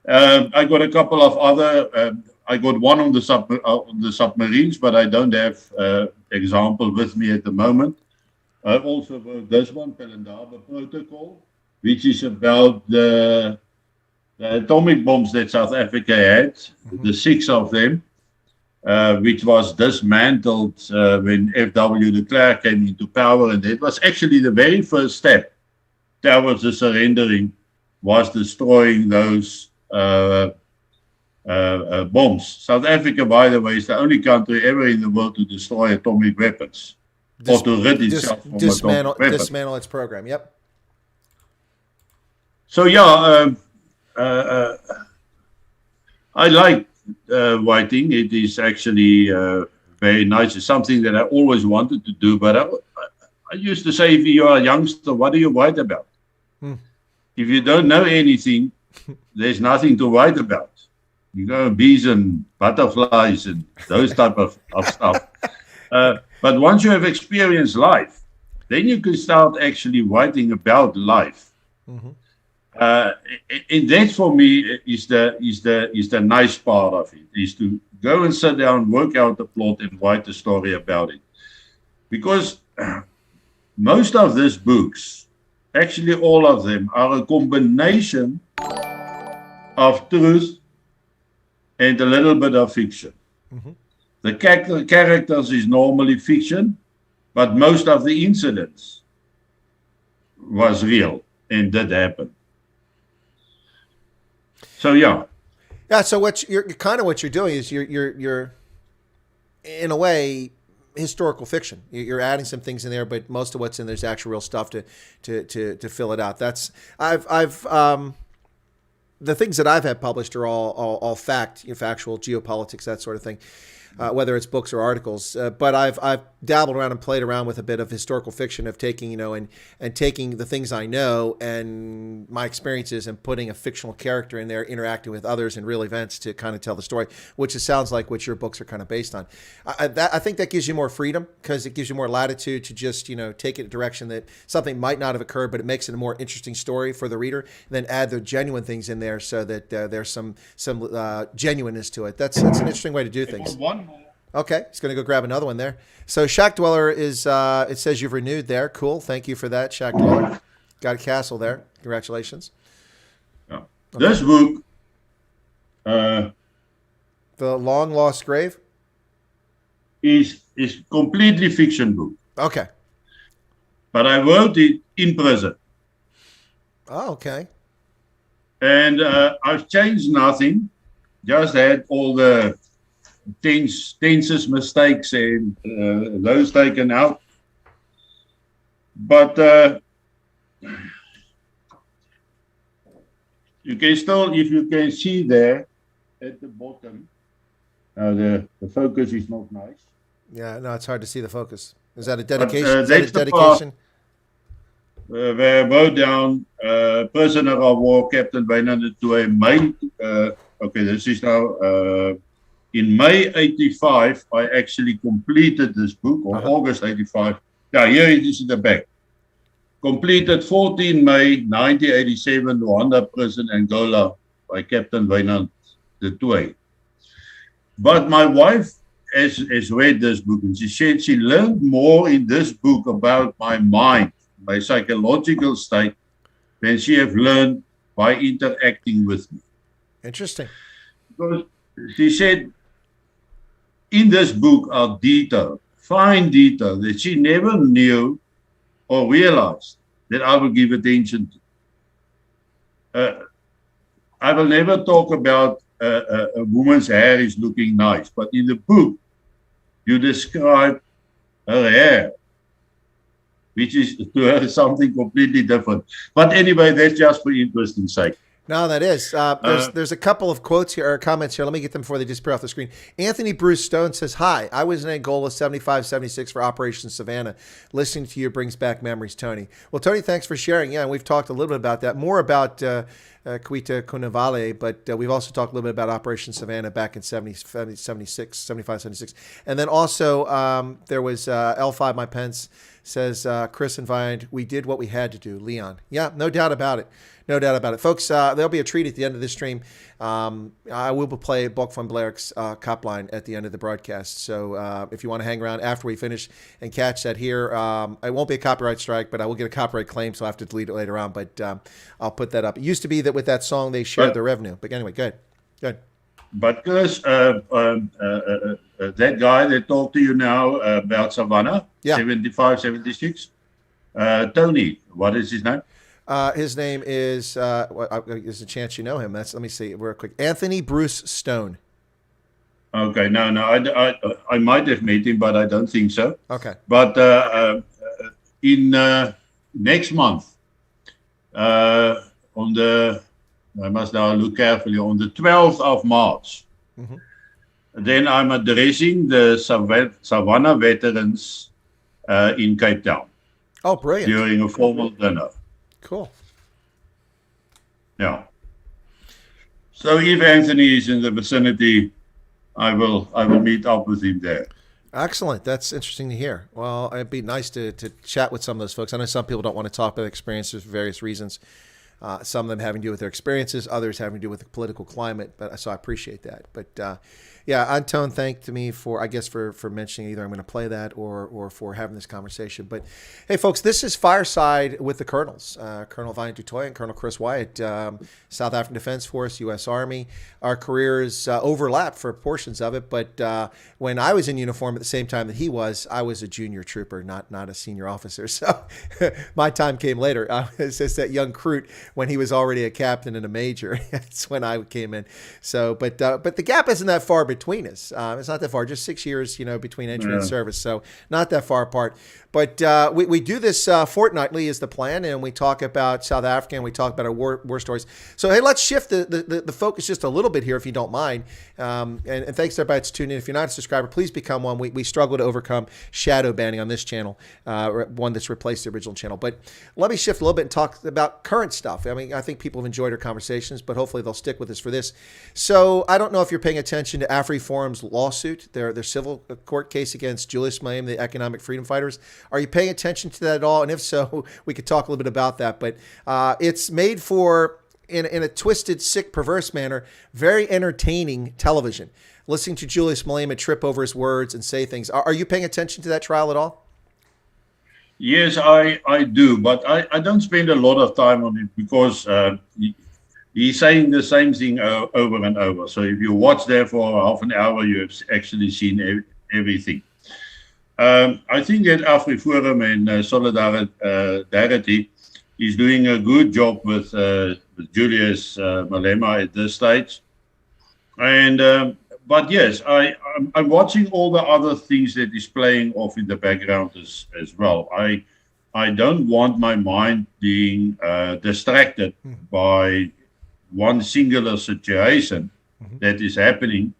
I got a couple of other. I got one on the submarines, but I don't have example with me at the moment. I also wrote this one, Pelendaba Protocol, which is about the atomic bombs that South Africa had, the 6 of them, which was dismantled when F.W. de Klerk came into power. And it was actually the very first step towards the surrendering, was destroying those bombs. South Africa, by the way, is the only country ever in the world to destroy atomic weapons. Or to rid itself from atomic weapons. Dismantle its program, yep. So, yeah, I like writing. It is actually very nice. It's something that I always wanted to do, but I used to say, if you are a youngster, what do you write about? If you don't know anything, there's nothing to write about. bees and butterflies and those type of stuff. But once you have experienced life, then you can start actually writing about life. Mm-hmm. And that for me is the nice part of it, is to go and sit down, work out the plot, and write a story about it. Because most of these books, actually all of them, are a combination of truth and a little bit of fiction. Mm-hmm. The characters is normally fiction, but most of the incidents was real and did happen. So yeah. So what you're doing is you're in a way historical fiction. You're adding some things in there, but most of what's in there's actual real stuff to fill it out. That's the things that I've had published are all factual, geopolitics, that sort of thing. Whether it's books or articles, but I've dabbled around and played around with a bit of historical fiction of taking, and taking the things I know and my experiences and putting a fictional character in there, interacting with others in real events to kind of tell the story, which sounds like what your books are kind of based on. I think that gives you more freedom because it gives you more latitude to just, take it a direction that something might not have occurred, but it makes it a more interesting story for the reader, and then add the genuine things in there so that there's some genuineness to it. That's an interesting way to do things. Okay, he's going to go grab another one there. So Shack Dweller is, it says you've renewed there. Cool. Thank you for that, Shack Dweller. Got a castle there. Congratulations. Yeah. Okay. This book, The Long Lost Grave, is completely fiction book. Okay. But I wrote it in prison. Oh, okay. And I've changed nothing. Just had all the tenses, mistakes, and those taken out. But you can still, if you can see there at the bottom, the focus is not nice. Yeah, no, it's hard to see the focus. Is that a dedication? But, that's the dedication? Where I wrote down prisoner of war Captain Wynand to a May. Okay, this is now. In May 85, I actually completed this book, or August 85. Yeah, here it is in the back. Completed 14 May 1987, Luanda Prison, Angola, by Captain Wynand de Toit. But my wife has read this book, and she said she learned more in this book about my mind, my psychological state, than she have learned by interacting with me. Interesting. Because she said, in this book are detail, fine detail that she never knew or realized that I will give attention to. I will never talk about a woman's hair is looking nice, but in the book, you describe her hair, which is to her something completely different. But anyway, that's just for interesting sake. No, that is. There's a couple of quotes here or comments here. Let me get them before they disappear off the screen. Anthony Bruce Stone says, hi, I was in Angola 75, 76 for Operation Savannah. Listening to you brings back memories, Tony. Well, Tony, thanks for sharing. Yeah, and we've talked a little bit about that, more about Cuita Cunavale, but we've also talked a little bit about Operation Savannah back in 75, 76. And then also there was L5 My Pence says, Chris and Vine, we did what we had to do. Leon. Yeah, no doubt about it. No doubt about it. Folks, there'll be a treat at the end of this stream. I will play Bok van Blerk's cop line at the end of the broadcast. So if you want to hang around after we finish and catch that here, it won't be a copyright strike, but I will get a copyright claim, so I'll have to delete it later on. But I'll put that up. It used to be that with that song, they shared the revenue. But anyway, good. But Chris, that guy that talked to you now about Savannah, 75, 76, Tony, what is his name? His name is, there's a chance you know him. Let me see real quick. Anthony Bruce Stone. Okay, no, I might have met him, but I don't think so. Okay. But in next month, I must now look carefully, on the 12th of March, then I'm addressing the Savannah veterans in Cape Town. Oh, brilliant. During a formal dinner. Cool. Yeah. So if Anthony is in the vicinity, I will meet up with him there. Excellent. That's interesting to hear. Well, it'd be nice to chat with some of those folks. I know some people don't want to talk about experiences for various reasons. Some of them having to do with their experiences, others having to do with the political climate. But so I appreciate that. But yeah, Anton thanked me for mentioning either I'm going to play that or for having this conversation. But hey, folks, this is Fireside with the Colonels, Colonel Wynand Toit and Colonel Chris Wyatt, South African Defense Force, U.S. Army. Our careers overlap for portions of it, but when I was in uniform at the same time that he was, I was a junior trooper, not a senior officer. So my time came later. I was just that young recruit when he was already a captain and a major. That's when I came in. So, but the gap isn't that far between us. It's not that far, just 6 years, between entry and service. So not that far apart. But we do this fortnightly is the plan, and we talk about South Africa and we talk about our war stories. So hey, let's shift the focus just a little bit here, if you don't mind. And thanks to everybody that's tuned in. If you're not a subscriber, please become one. We struggle to overcome shadow banning on this channel, one that's replaced the original channel. But let me shift a little bit and talk about current stuff. I mean, I think people have enjoyed our conversations, but hopefully they'll stick with us for this. So I don't know if you're paying attention to AfriForum's lawsuit, their civil court case against Julius Malema, the economic freedom fighters. Are you paying attention to that at all? And if so, we could talk a little bit about that. But it's made for, in a twisted, sick, perverse manner, very entertaining television. Listening to Julius Malema trip over his words and say things. Are you paying attention to that trial at all? Yes, I do, but I don't spend a lot of time on it because he's saying the same thing over and over. So if you watch there for half an hour, you have actually seen everything. I think that AfriForum and Solidarity is doing a good job with Julius Malema at this stage. And but yes, I'm watching all the other things that is playing off in the background as well. I don't want my mind being distracted by one singular situation that is happening.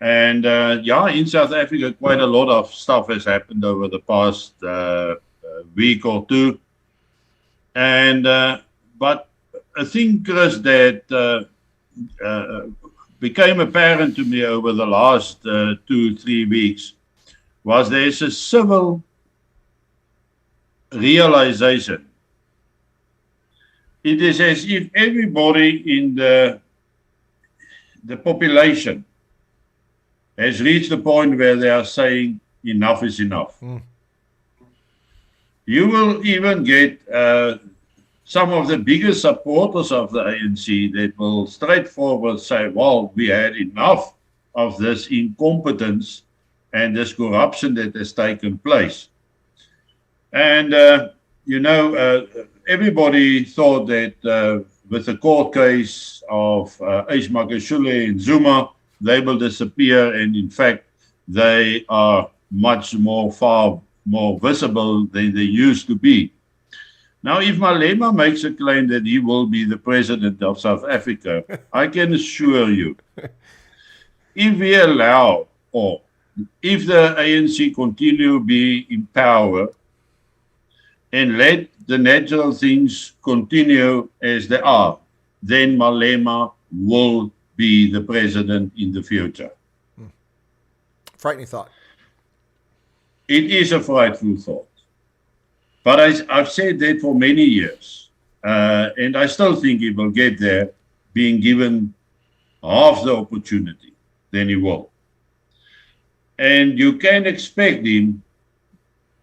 And in South Africa, quite a lot of stuff has happened over the past week or two. And but I think, Chris, that became apparent to me over the last 2-3 weeks was there's a civil realization. It is as if everybody in the population has reached the point where they are saying enough is enough. You will even get some of the biggest supporters of the ANC that will straightforward say, well, we had enough of this incompetence and this corruption that has taken place. And, everybody thought that with the court case of Ace Magashule and Zuma, they will disappear. And in fact, they are far more visible than they used to be. Now, if Malema makes a claim that he will be the president of South Africa, I can assure you, if we allow, or if the ANC continue to be in power and let the natural things continue as they are, then Malema will be the president in the future. Frightening thought. It is a frightful thought. But I've said that for many years. And I still think he will get there, being given half the opportunity, then he will. And you can expect him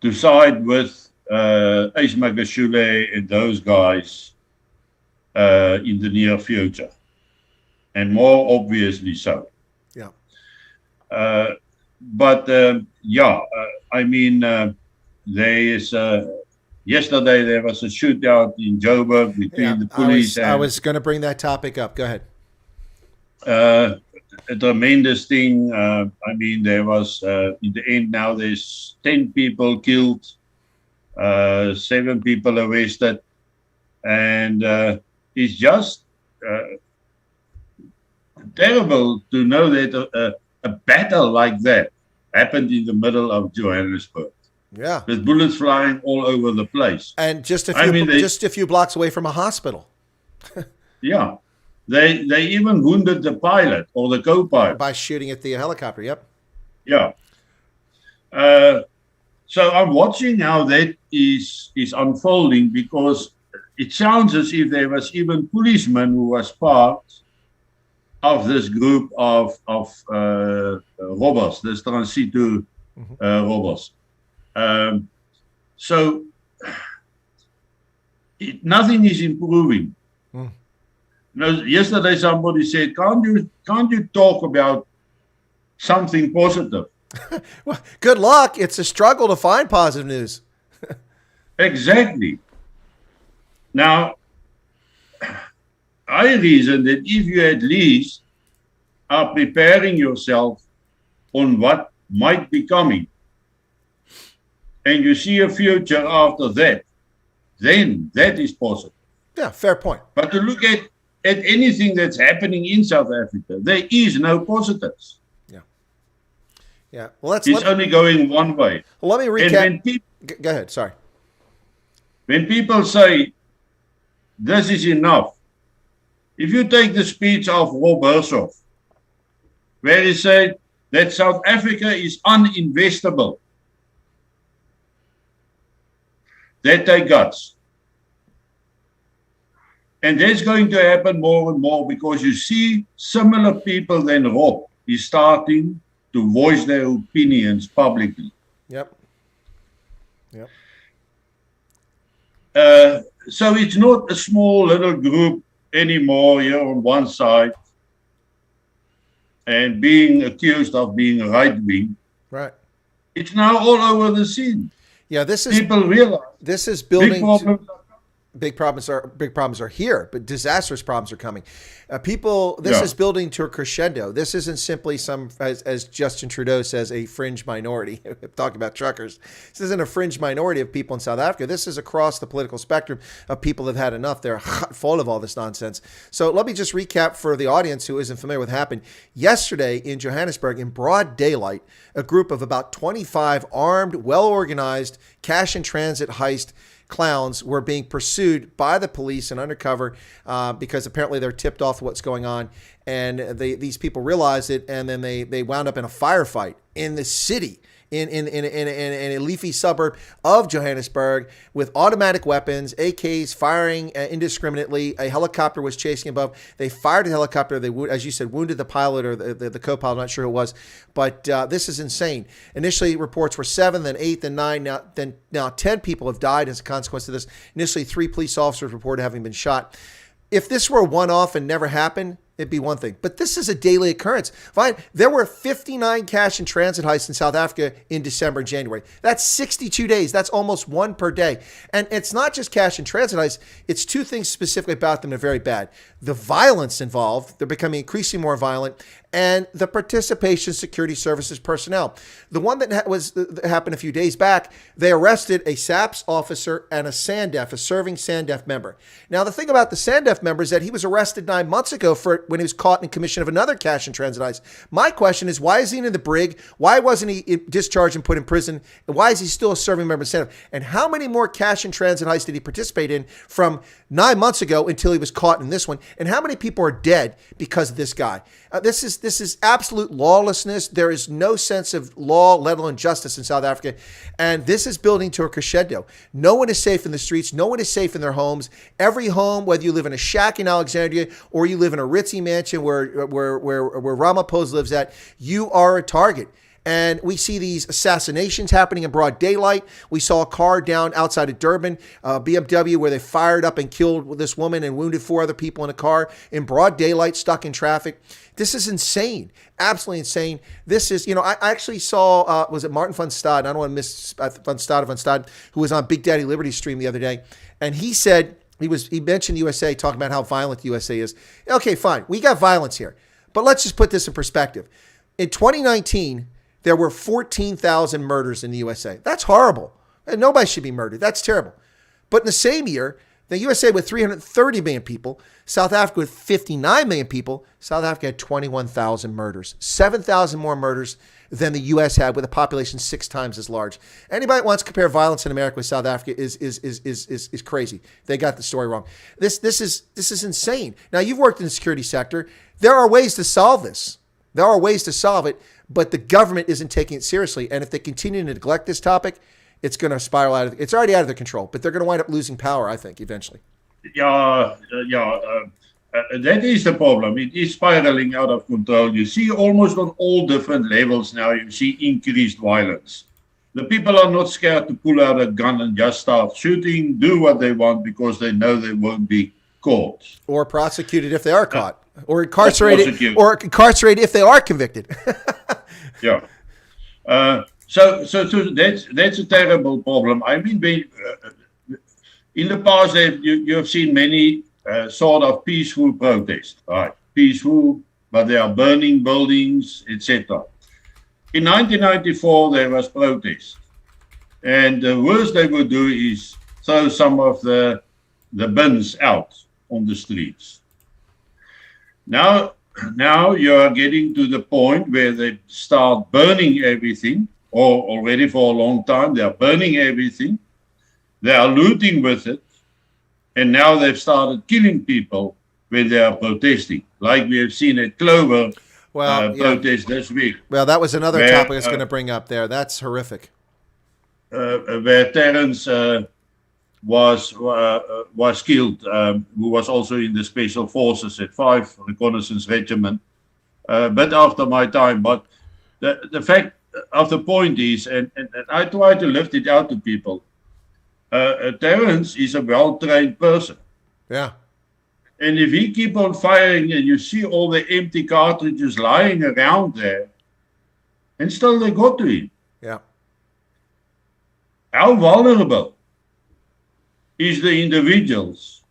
to side with Ace Magashule and those guys in the near future. And more obviously so. Yeah. There is yesterday there was a shootout in Joburg between the police I was going to bring that topic up. Go ahead. A tremendous thing. There was in the end now there's 10 people killed, 7 people arrested, and it's just terrible to know that a battle like that happened in the middle of Johannesburg. Yeah, with bullets flying all over the place, and just a few blocks away from a hospital. Yeah, They even wounded the pilot or the co-pilot. By shooting at the helicopter, yep. Yeah. So I'm watching how that is unfolding, because it sounds as if there was even policemen who was part of this group of robbers, this transito robbers. So nothing is improving. You know, yesterday somebody said, "Can't you talk about something positive?" Well, good luck. It's a struggle to find positive news. Exactly. Now, I reason that if you at least are preparing yourself on what might be coming, and you see a future after that, then that is possible. Yeah, fair point. But to look at anything that's happening in South Africa, there is no positives. Yeah. Well, it's only going one way. Well, let me recap. Go ahead. Sorry. When people say this is enough, if you take the speech of Rob Hersov, where he said that South Africa is uninvestable, that take guts. And that's going to happen more and more, because you see similar people than Rob is starting to voice their opinions publicly. Yep. So it's not a small little group anymore here on one side and being accused of being right-wing. Right. It's now all over the scene. Yeah, people realize this is building. Big problems big problems are here, but disastrous problems are coming. This is building to a crescendo. This isn't simply some, as Justin Trudeau says, a fringe minority. Talking about truckers, this isn't a fringe minority of people in South Africa. This is across the political spectrum of people that have had enough. They're full of all this nonsense. So let me just recap for the audience who isn't familiar with what happened yesterday in Johannesburg in broad daylight. A group of about 25 armed, well-organized cash in transit heist clowns were being pursued by the police and undercover because apparently they're tipped off what's going on, and these people realized it, and then they wound up in a firefight in the city in a leafy suburb of Johannesburg with automatic weapons, AKs firing indiscriminately. A helicopter was chasing above. They fired a helicopter. They, as you said, wounded the pilot or the co-pilot. I'm not sure who it was, but this is insane. Initially, reports were 7, then 8, then 9. Now 10 people have died as a consequence of this. Initially, 3 police officers reported having been shot. If this were a one-off and never happened, it'd be one thing. But this is a daily occurrence. Fine. There were 59 cash and transit heists in South Africa in December and January. That's 62 days. That's almost one per day. And it's not just cash and transit heists. It's 2 things specifically about them that are very bad. The violence involved, they're becoming increasingly more violent, and the participation security services personnel. The one that happened a few days back, they arrested a SAPS officer and a SANDF, a serving SANDF member. Now, the thing about the SANDF member is that he was arrested 9 months ago when he was caught in commission of another cash and transit heist. My question is, why is he in the brig? Why wasn't he discharged and put in prison? And why is he still a serving member of SANDF? And how many more cash and transit heists did he participate in from 9 months ago until he was caught in this one? And how many people are dead because of this guy? This is absolute lawlessness. There is no sense of law, let alone justice in South Africa. And this is building to a crescendo. No one is safe in the streets. No one is safe in their homes. Every home, whether you live in a shack in Alexandria or you live in a ritzy mansion where Ramaphosa lives at, you are a target. And we see these assassinations happening in broad daylight. We saw a car down outside of Durban, BMW, where they fired up and killed this woman and wounded 4 other people in a car in broad daylight, stuck in traffic. This is insane. Absolutely insane. This is, I actually saw, was it Martin van Stad? I don't want to miss van Stad, who was on Big Daddy Liberty stream the other day. And he said, he mentioned the USA, talking about how violent the USA is. Okay, fine. We got violence here. But let's just put this in perspective. In 2019, there were 14,000 murders in the USA. That's horrible. And nobody should be murdered. That's terrible. But in the same year, The USA with 330 million people, South Africa with 59 million people. South Africa had 21,000 murders, 7,000 more murders than the U.S. had, with a population 6 times as large. Anybody that wants to compare violence in America with South Africa is crazy. They got the story wrong. This is insane. Now, you've worked in the security sector. There are ways to solve this. There are ways to solve it, but the government isn't taking it seriously. And if they continue to neglect this topic, it's going to spiral out of. It's already out of their control, but they're going to wind up losing power, I think, eventually. That is the problem. It is spiraling out of control. You see almost on all different levels now, you see increased violence. The people are not scared to pull out a gun and just start shooting, do what they want because they know they won't be caught. Or prosecuted if they are caught. Or incarcerated if they are convicted. Yeah. So that's a terrible problem. I mean, in the past, you have seen many sort of peaceful protests, right? Peaceful, but they are burning buildings, etc. In 1994, there was protest, and the worst they would do is throw some of the bins out on the streets. Now you are getting to the point where they start burning everything, or already for a long time they are burning everything. They are looting with it, and now they've started killing people when they are protesting, like we have seen at Clover protest this week. Well, that was another topic I was going to bring up there. That's horrific. Where Terrence was killed, who was also in the Special Forces at 5 Reconnaissance Regiment, but after my time. But the fact of the point is, and I try to lift it out to people, Terrence is a well-trained person. Yeah. And if he keep on firing and you see all the empty cartridges lying around there, and still they got to him. Yeah. How vulnerable is the individuals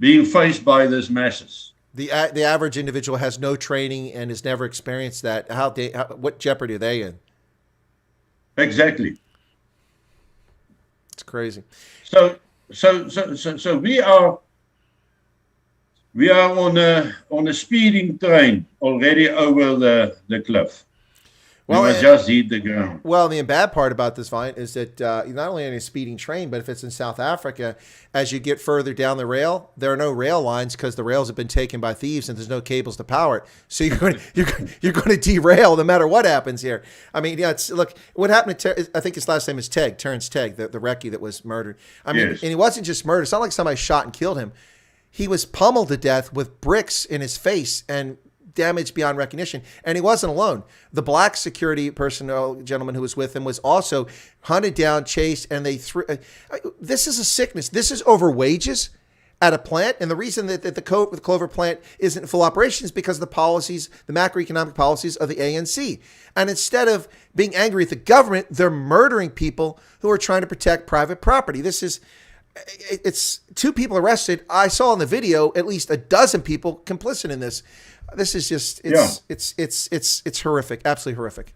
being faced by these masses? The average individual has no training and has never experienced that. What jeopardy are they in? Exactly. It's crazy. So we are on a speeding train already over the cliff. Well, we just hit the ground. Well, the bad part about this, Vine, is that you're not only on a speeding train, but if it's in South Africa, as you get further down the rail, there are no rail lines because the rails have been taken by thieves and there's no cables to power it. So you're going to derail no matter what happens here. I mean, yeah, look, what happened to I think his last name is Terrence Tegg, the recce that was murdered. I mean, yes. And he wasn't just murdered. It's not like somebody shot and killed him. He was pummeled to death with bricks in his face and damage beyond recognition. And he wasn't alone. The black security personnel gentleman who was with him was also hunted down, chased, and they threw. This is a sickness. This is over wages at a plant. And the reason that the Clover plant isn't in full operation is because of the policies, the macroeconomic policies of the ANC. And instead of being angry at the government, they're murdering people who are trying to protect private property. It's 2 people arrested. I saw in the video at least a dozen people complicit in this. This is just it's horrific, absolutely horrific.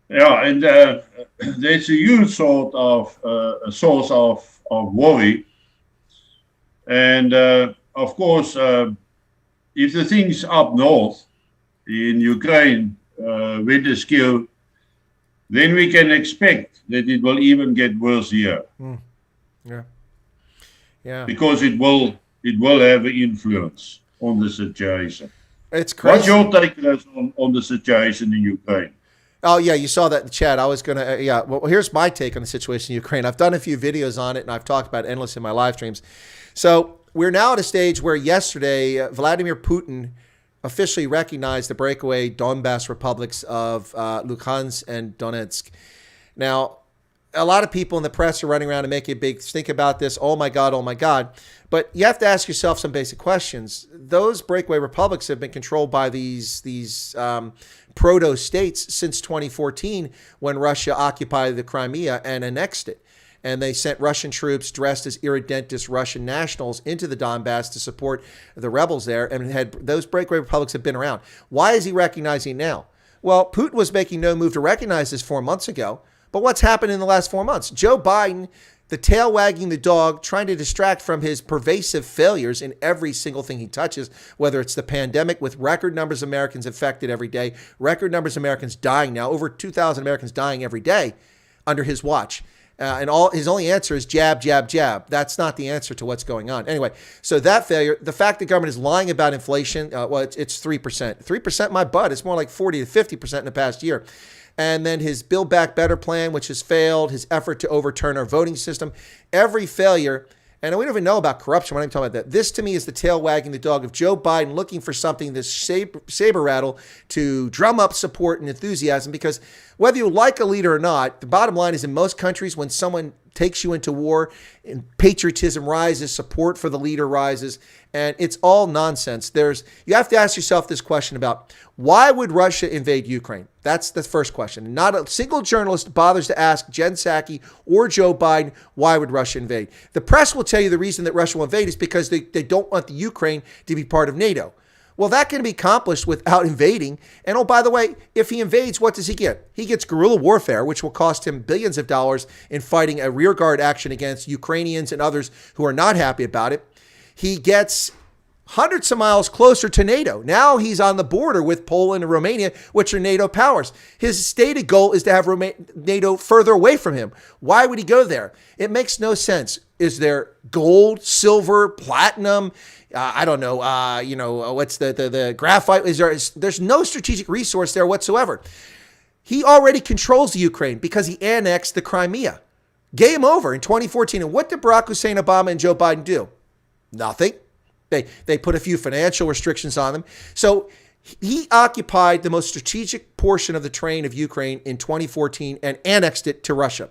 Yeah, and there's a huge sort of a source of worry, and of course, if the things up north in Ukraine with the skill, then we can expect that it will even get worse here. Yeah. Because it will have an influence on the situation. It's crazy. What's your take on the situation in Ukraine? Oh, yeah, you saw that in the chat. I was going to, well, here's my take on the situation in Ukraine. I've done a few videos on it, and I've talked about it endless in my live streams. So we're now at a stage where yesterday, Vladimir Putin officially recognized the breakaway Donbass republics of Luhansk and Donetsk. Now, a lot of people in the press are running around and making a big stink about this. Oh, my God, oh, my God. But you have to ask yourself some basic questions. Those breakaway republics have been controlled by these proto-states since 2014 when Russia occupied the Crimea and annexed it. And they sent Russian troops dressed as irredentist Russian nationals into the Donbass to support the rebels there. And those breakaway republics have been around. Why is he recognizing now? Well, Putin was making no move to recognize this 4 months ago. But what's happened in the last 4 months? Joe Biden the tail wagging the dog, trying to distract from his pervasive failures in every single thing he touches, whether it's the pandemic with record numbers of Americans infected every day, record numbers of Americans dying now, over 2,000 Americans dying every day under his watch. And his only answer is jab, jab, jab. That's not the answer to what's going on. Anyway, so that failure, the fact the government is lying about inflation, it's 3%. 3% my butt. It's more like 40 to 50% in the past year. And then his Build Back Better plan, which has failed, his effort to overturn our voting system, every failure. And we don't even know about corruption. We're not even talking about that. This, to me, is the tail wagging the dog of Joe Biden looking for something, this saber rattle, to drum up support and enthusiasm. Because whether you like a leader or not, the bottom line is in most countries, when someone takes you into war and patriotism rises, support for the leader rises, and it's all nonsense. You have to ask yourself this question about why would Russia invade Ukraine? That's the first question. Not a single journalist bothers to ask Jen Psaki or Joe Biden, why would Russia invade? The press will tell you the reason that Russia will invade is because they don't want the Ukraine to be part of NATO. Well, that can be accomplished without invading. And oh, by the way, if he invades, what does he get? He gets guerrilla warfare, which will cost him billions of dollars in fighting a rearguard action against Ukrainians and others who are not happy about it. He gets hundreds of miles closer to NATO. Now he's on the border with Poland and Romania, which are NATO powers. His stated goal is to have NATO further away from him. Why would he go there? It makes no sense. Is there gold, silver, platinum? I don't know. What's the graphite? There's no strategic resource there whatsoever. He already controls the Ukraine because he annexed the Crimea. Game over in 2014. And what did Barack Hussein Obama and Joe Biden do? Nothing. They put a few financial restrictions on them. So he occupied the most strategic portion of the terrain of Ukraine in 2014 and annexed it to Russia.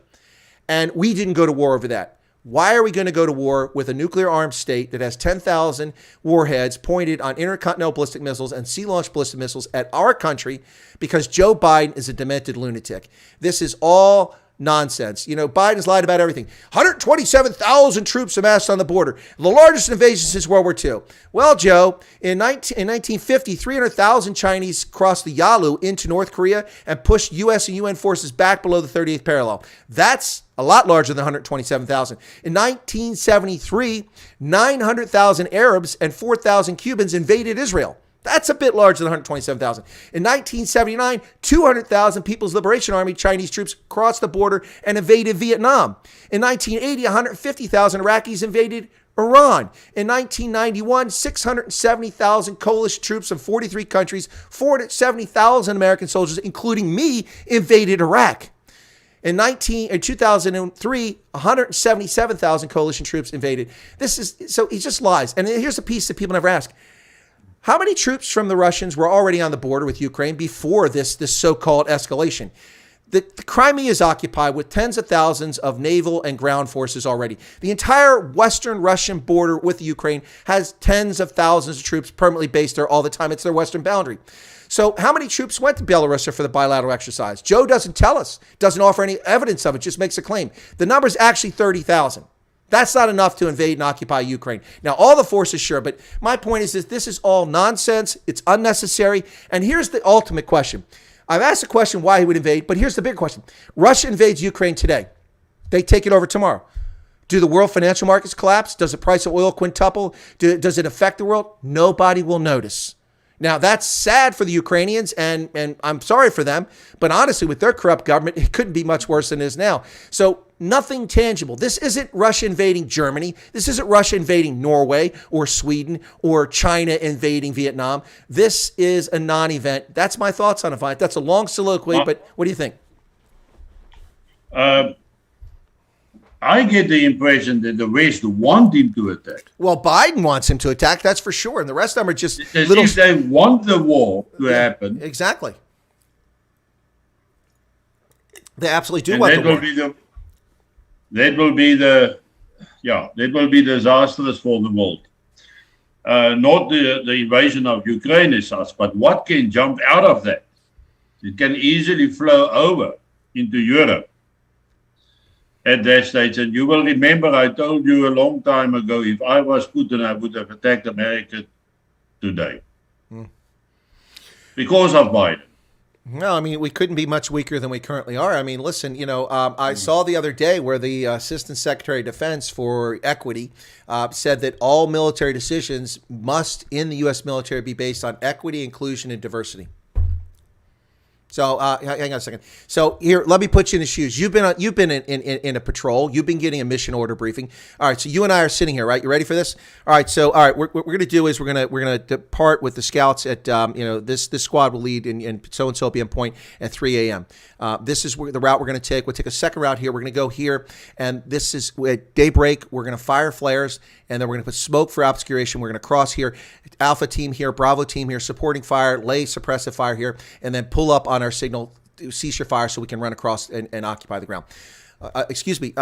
And we didn't go to war over that. Why are we going to go to war with a nuclear-armed state that has 10,000 warheads pointed on intercontinental ballistic missiles and sea-launched ballistic missiles at our country because Joe Biden is a demented lunatic? This is all nonsense. Biden's lied about everything. 127,000 troops amassed on the border. The largest invasion since World War II. Well, Joe, in 1950, 300,000 Chinese crossed the Yalu into North Korea and pushed U.S. and UN forces back below the 38th parallel. That's a lot larger than 127,000. In 1973, 900,000 Arabs and 4,000 Cubans invaded Israel. That's a bit larger than 127,000. In 1979, 200,000 People's Liberation Army Chinese troops crossed the border and invaded Vietnam. In 1980, 150,000 Iraqis invaded Iran. In 1991, 670,000 coalition troops from 43 countries, 470,000 American soldiers, including me, invaded Iraq. In 2003, 177,000 coalition troops invaded. So he just lies. And here's a piece that people never ask. How many troops from the Russians were already on the border with Ukraine before this so-called escalation? The Crimea is occupied with tens of thousands of naval and ground forces already. The entire western Russian border with Ukraine has tens of thousands of troops permanently based there all the time. It's their western boundary. So how many troops went to Belarus for the bilateral exercise? Joe doesn't tell us, doesn't offer any evidence of it, just makes a claim. The number is actually 30,000. That's not enough to invade and occupy Ukraine. Now, all the forces, sure, but my point is this is all nonsense. It's unnecessary. And here's the ultimate question. I've asked the question why he would invade, but here's the big question. Russia invades Ukraine today. They take it over tomorrow. Do the world financial markets collapse? Does the price of oil quintuple? Does it affect the world? Nobody will notice. Now, that's sad for the Ukrainians, and I'm sorry for them, but honestly, with their corrupt government, it couldn't be much worse than it is now. So nothing tangible. This isn't Russia invading Germany. This isn't Russia invading Norway or Sweden or China invading Vietnam. This is a non-event. That's my thoughts on it. That's a long soliloquy, but what do you think? I get the impression that the West want him to attack. Well, Biden wants him to attack, that's for sure. And the rest of them are just little... If they want the war to happen. Exactly. They absolutely do want the war. That will be disastrous for the world. Not the invasion of Ukraine as such, but what can jump out of that? It can easily flow over into Europe at that stage. And you will remember I told you a long time ago, if I was Putin, I would have attacked America today. Because of Biden. No, I mean, we couldn't be much weaker than we currently are. I mean, listen, I saw the other day where the Assistant Secretary of Defense for Equity said that all military decisions must, in the U.S. military, be based on equity, inclusion, and diversity. So hang on a second. So here, let me put you in the shoes. You've been in a patrol. You've been getting a mission order briefing. All right. So you and I are sitting here, right? You ready for this? All right. So all right, what we're gonna do is we're gonna depart with the scouts at this squad will lead in so and so be on point at 3 a.m. This is the route we're gonna take. We'll take a second route here. We're gonna go here, and this is at daybreak. We're gonna fire flares, and then we're gonna put smoke for obscuration. We're gonna cross here, Alpha team here, Bravo team here, supporting fire, lay suppressive fire here, and then pull up on our signal, cease your fire, so we can run across and occupy the ground. Excuse me,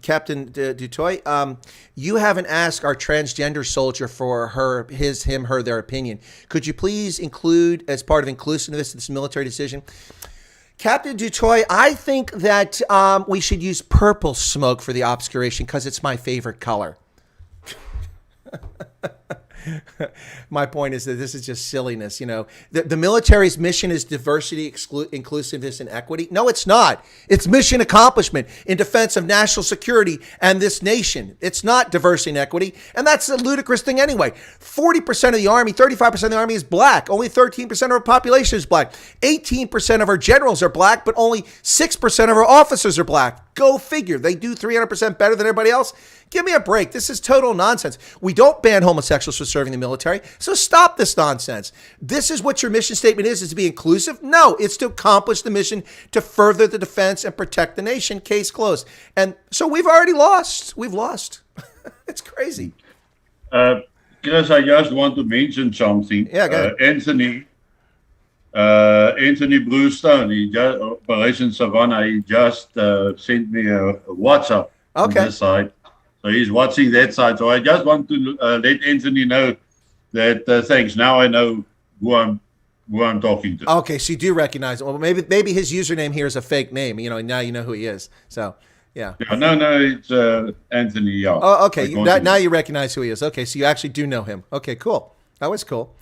Captain du Toit, you haven't asked our transgender soldier for her, their opinion. Could you please include, as part of inclusiveness, this military decision? Captain du Toit, I think that we should use purple smoke for the obscuration because it's my favorite color. My point is that this is just silliness. The military's mission is diversity, inclusiveness, and equity. No, it's not. It's mission accomplishment in defense of national security and this nation. It's not diversity and equity. And that's a ludicrous thing anyway. 40% of the Army, 35% of the Army is black. Only 13% of our population is black. 18% of our generals are black, but only 6% of our officers are black. Go figure. They do 300% better than everybody else. Give me a break. This is total nonsense. We don't ban homosexuals for serving the military, so stop this nonsense. This is what your mission statement is to be inclusive? No, it's to accomplish the mission to further the defense and protect the nation. Case closed. And so we've already lost. We've lost. It's crazy. Chris, I just want to mention something. Yeah, go ahead. Anthony Brewstone, he just Operation Savannah, he just sent me a WhatsApp on this side. So he's watching that side. So I just want to let Anthony know that thanks. Now I know who I'm talking to. Okay, so you do recognize it. Well, maybe his username here is a fake name. Now you know who he is. So yeah. No, it's Anthony. Yeah. Oh, okay. Now you recognize who he is. Okay, so you actually do know him. Okay, cool. That was cool.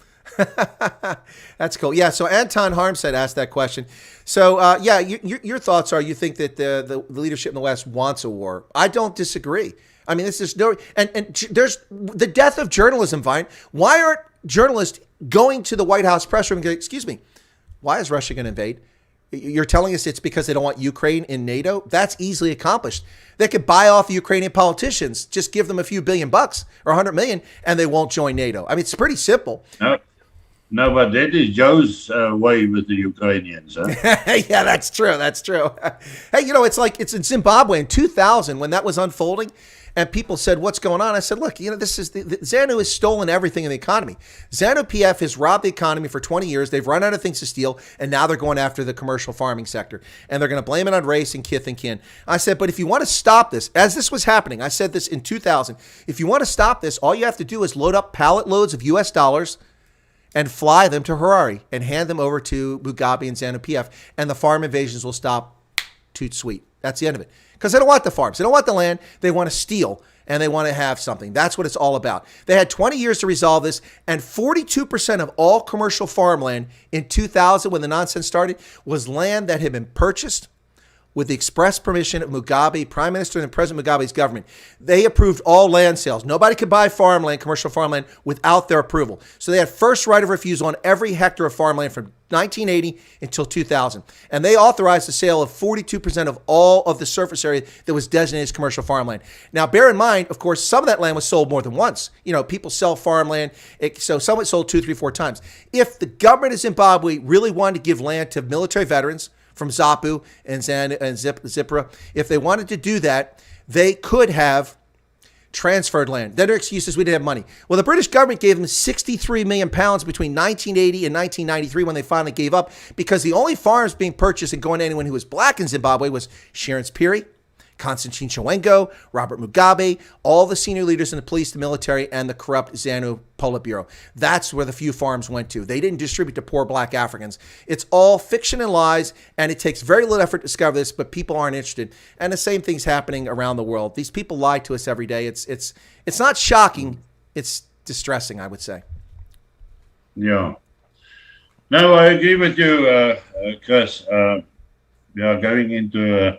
That's cool. Yeah. So Anton Harmstead asked that question. So your thoughts are you think that the leadership in the West wants a war? I don't disagree. I mean, this is and there's the death of journalism, Vine. Why aren't journalists going to the White House press room and go, excuse me, why is Russia going to invade? You're telling us it's because they don't want Ukraine in NATO? That's easily accomplished. They could buy off the Ukrainian politicians, just give them a few $1 billion or 100 million, and they won't join NATO. I mean, it's pretty simple. No, but that is Joe's way with the Ukrainians. Huh? Yeah, that's true. That's true. Hey, it's in Zimbabwe in 2000 when that was unfolding. And people said, what's going on? I said, look, this is the ZANU has stolen everything in the economy. ZANU-PF has robbed the economy for 20 years. They've run out of things to steal. And now they're going after the commercial farming sector. And they're going to blame it on race and kith and kin. I said, but if you want to stop this, as this was happening, I said this in 2000, if you want to stop this, all you have to do is load up pallet loads of US dollars and fly them to Harare and hand them over to Mugabe and ZANU-PF. And the farm invasions will stop. Toot sweet. That's the end of it. Because they don't want the farms. They don't want the land. They want to steal, and they want to have something. That's what it's all about. They had 20 years to resolve this, and 42% of all commercial farmland in 2000, when the nonsense started, was land that had been purchased with the express permission of Mugabe, Prime Minister and President Mugabe's government. They approved all land sales. Nobody could buy farmland, commercial farmland, without their approval. So they had first right of refusal on every hectare of farmland from 1980 until 2000. And they authorized the sale of 42% of all of the surface area that was designated as commercial farmland. Now, bear in mind, of course, some of that land was sold more than once. People sell farmland. So some of it sold 2, 3, 4 times. If the government of Zimbabwe really wanted to give land to military veterans from ZAPU and Zipra, if they wanted to do that, they could have transferred land. Then their excuse is we didn't have money. Well, the British government gave them 63 million pounds between 1980 and 1993 when they finally gave up, because the only farms being purchased and going to anyone who was black in Zimbabwe was Sharon Speary, Constantine Chiwengo, Robert Mugabe, all the senior leaders in the police, the military, and the corrupt ZANU Politburo. That's where the few farms went to. They didn't distribute to poor black Africans. It's all fiction and lies, and it takes very little effort to discover this, but people aren't interested. And the same thing's happening around the world. These people lie to us every day. It's not shocking. It's distressing, I would say. Yeah. No, I agree with you, Chris. We are going into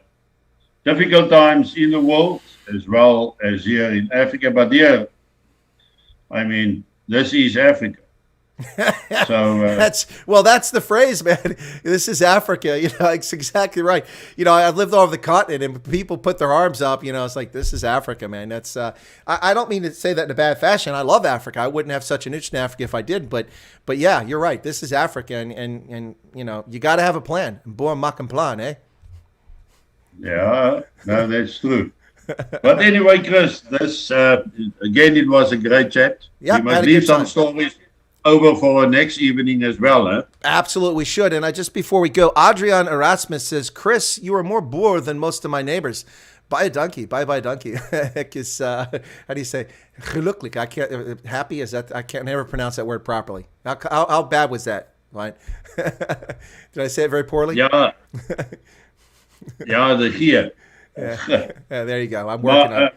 difficult times in the world as well as here in Africa. But here, I mean, this is Africa. So that's the phrase, man. This is Africa. It's exactly right. I've lived all over the continent, and people put their arms up. It's like, this is Africa, man. That's I don't mean to say that in a bad fashion. I love Africa. I wouldn't have such an interest in Africa if I did. But yeah, you're right. This is Africa, and you got to have a plan. Bon mak een plan, eh? Yeah, no, that's true. But anyway, Chris, this again, it was a great chat. Yeah, we must leave some stories over for our next evening as well, huh? Absolutely, we should. And just before we go, Adrian Erasmus says, Chris, you are more bored than most of my neighbors. Buy a donkey. Buy donkey. How do you say? Gelukkig. I can't. Happy is that? I can't never pronounce that word properly. How bad was that? Right? Did I say it very poorly? Yeah. Yeah, the here. Yeah, there you go. I'm working on it.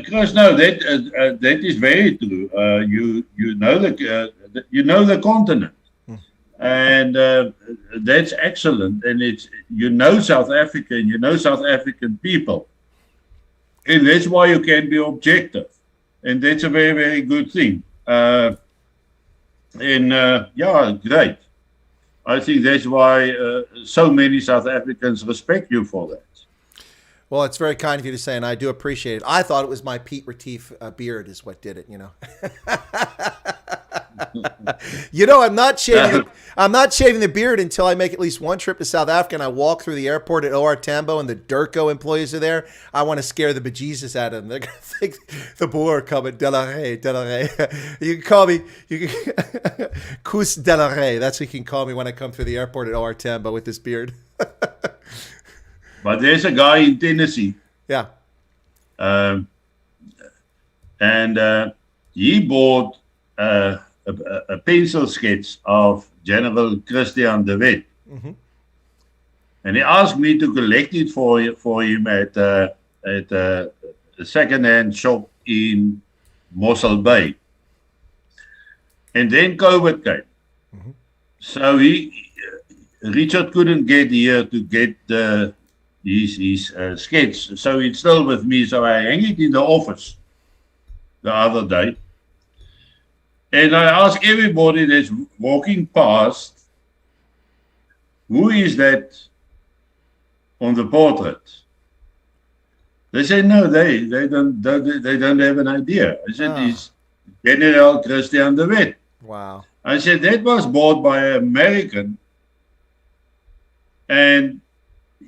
Chris, no, that is very true. You know the continent, and that's excellent. And it's South Africa, and South African people, and that's why you can be objective, and that's a very, very good thing. Yeah, great. I think that's why so many South Africans respect you for that. Well, it's very kind of you to say, and I do appreciate it. I thought it was my Pete Retief beard is what did it. I'm not shaving. I'm not shaving the beard until I make at least one trip to South Africa and I walk through the airport at OR Tambo and the Durco employees are there. I want to scare the bejesus out of them. They're gonna think the Boer coming. Delarey. You can call me. Koos Delarey. That's what you can call me when I come through the airport at OR Tambo with this beard. But there's a guy in Tennessee. Yeah. And he bought a pencil sketch of General Christian de Wet. Mm-hmm. And he asked me to collect it for him at a second-hand shop in Mossel Bay. And then COVID came. Mm-hmm. So Richard couldn't get here to get his sketch, so it's still with me. So I hang it in the office the other day, and I ask everybody that's walking past, who is that on the portrait? They say no, they don't have an idea. I said it's General Christian de Wet. Wow. I said that was bought by an American, and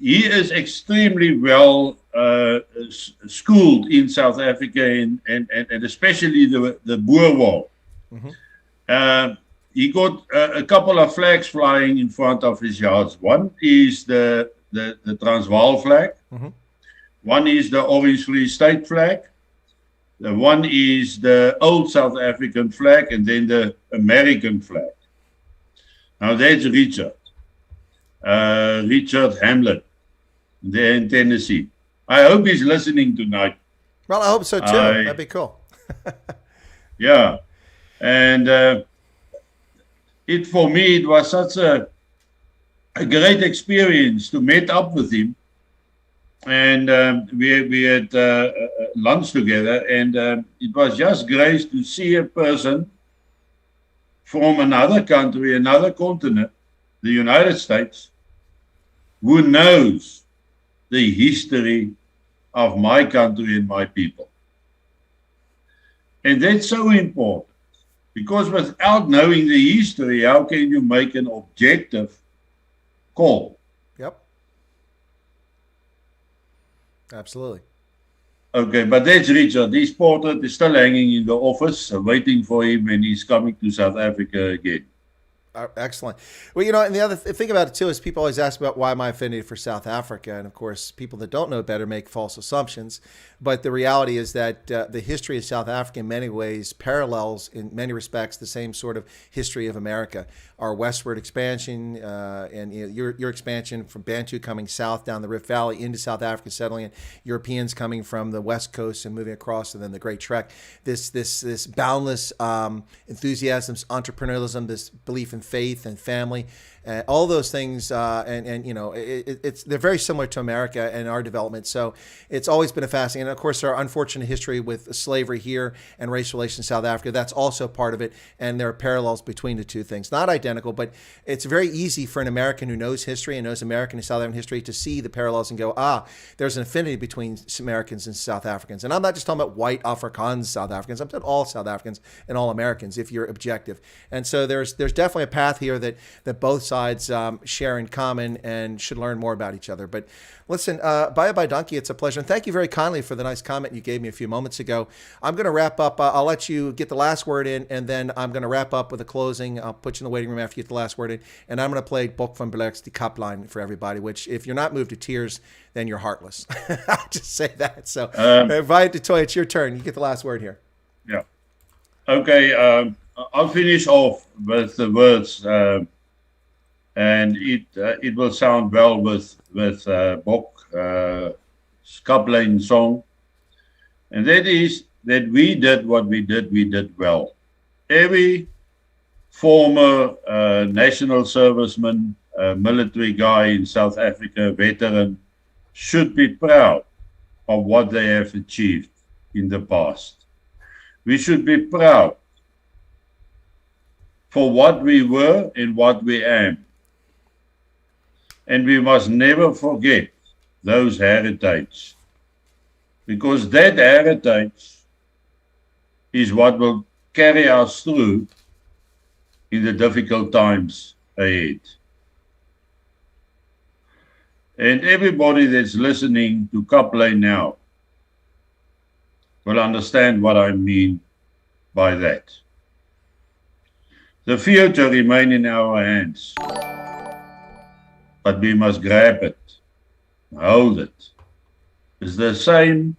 he is extremely well schooled in South Africa and especially the Boer War. Mm-hmm. He got a couple of flags flying in front of his yards. One is the Transvaal flag. Mm-hmm. One is the Orange Free State flag. The one is the old South African flag, and then the American flag. Now that's Richard Hamlet, there in Tennessee. I hope he's listening tonight. Well, I hope so too. That'd be cool. Yeah, and for me it was such a great experience to meet up with him, and we had lunch together, and it was just great to see a person from another country, another continent, the United States, who knows the history of my country and my people. And that's so important, because without knowing the history, how can you make an objective call? Yep. Absolutely. Okay, but that's Richard. His portrait is still hanging in the office, waiting for him when he's coming to South Africa again. Excellent. Well, and the other thing about it too is people always ask about why am I offended for South Africa, and of course, people that don't know better make false assumptions. But the reality is that the history of South Africa, in many ways, parallels in many respects the same sort of history of America. Our westward expansion and your expansion from Bantu coming south down the Rift Valley into South Africa, settling it. Europeans coming from the west coast and moving across, and then the Great Trek. This boundless enthusiasm, entrepreneurialism, this belief in and faith and family, all those things, and you know, they're very similar to America and our development. So it's always been a fascinating. And of course, our unfortunate history with slavery here and race relations in South Africa, that's also part of it. And there are parallels between the two things, not identical, but it's very easy for an American who knows history and knows American and South African history to see the parallels and go, there's an affinity between Americans and South Africans. And I'm not just talking about white Afrikaans South Africans. I'm talking all South Africans and all Americans, if you're objective. And so there's definitely a path here that both sides share in common and should learn more about each other. But listen, bye donkey, it's a pleasure. And thank you very kindly for the nice comment you gave me a few moments ago. I'm going to wrap up. I'll let you get the last word in, and then I'm going to wrap up with a closing. I'll put you in the waiting room after you get the last word in. And I'm going to play Bok van Blerk's Die Kapline for everybody, which if you're not moved to tears, then you're heartless. I'll just say that. So, Wyatt Toit, it's your turn. You get the last word here. Yeah. Okay. I'll finish off with the words, and it will sound well with Bok Kapline song, and that is that we did what we did well. Every former national serviceman, military guy in South Africa, veteran, should be proud of what they have achieved in the past. We should be proud for what we were and what we am. And we must never forget those heritage, because that heritage is what will carry us through in the difficult times ahead. And everybody that's listening to Kapline now will understand what I mean by that. The future remains in our hands, but we must grab it, hold it. It's the same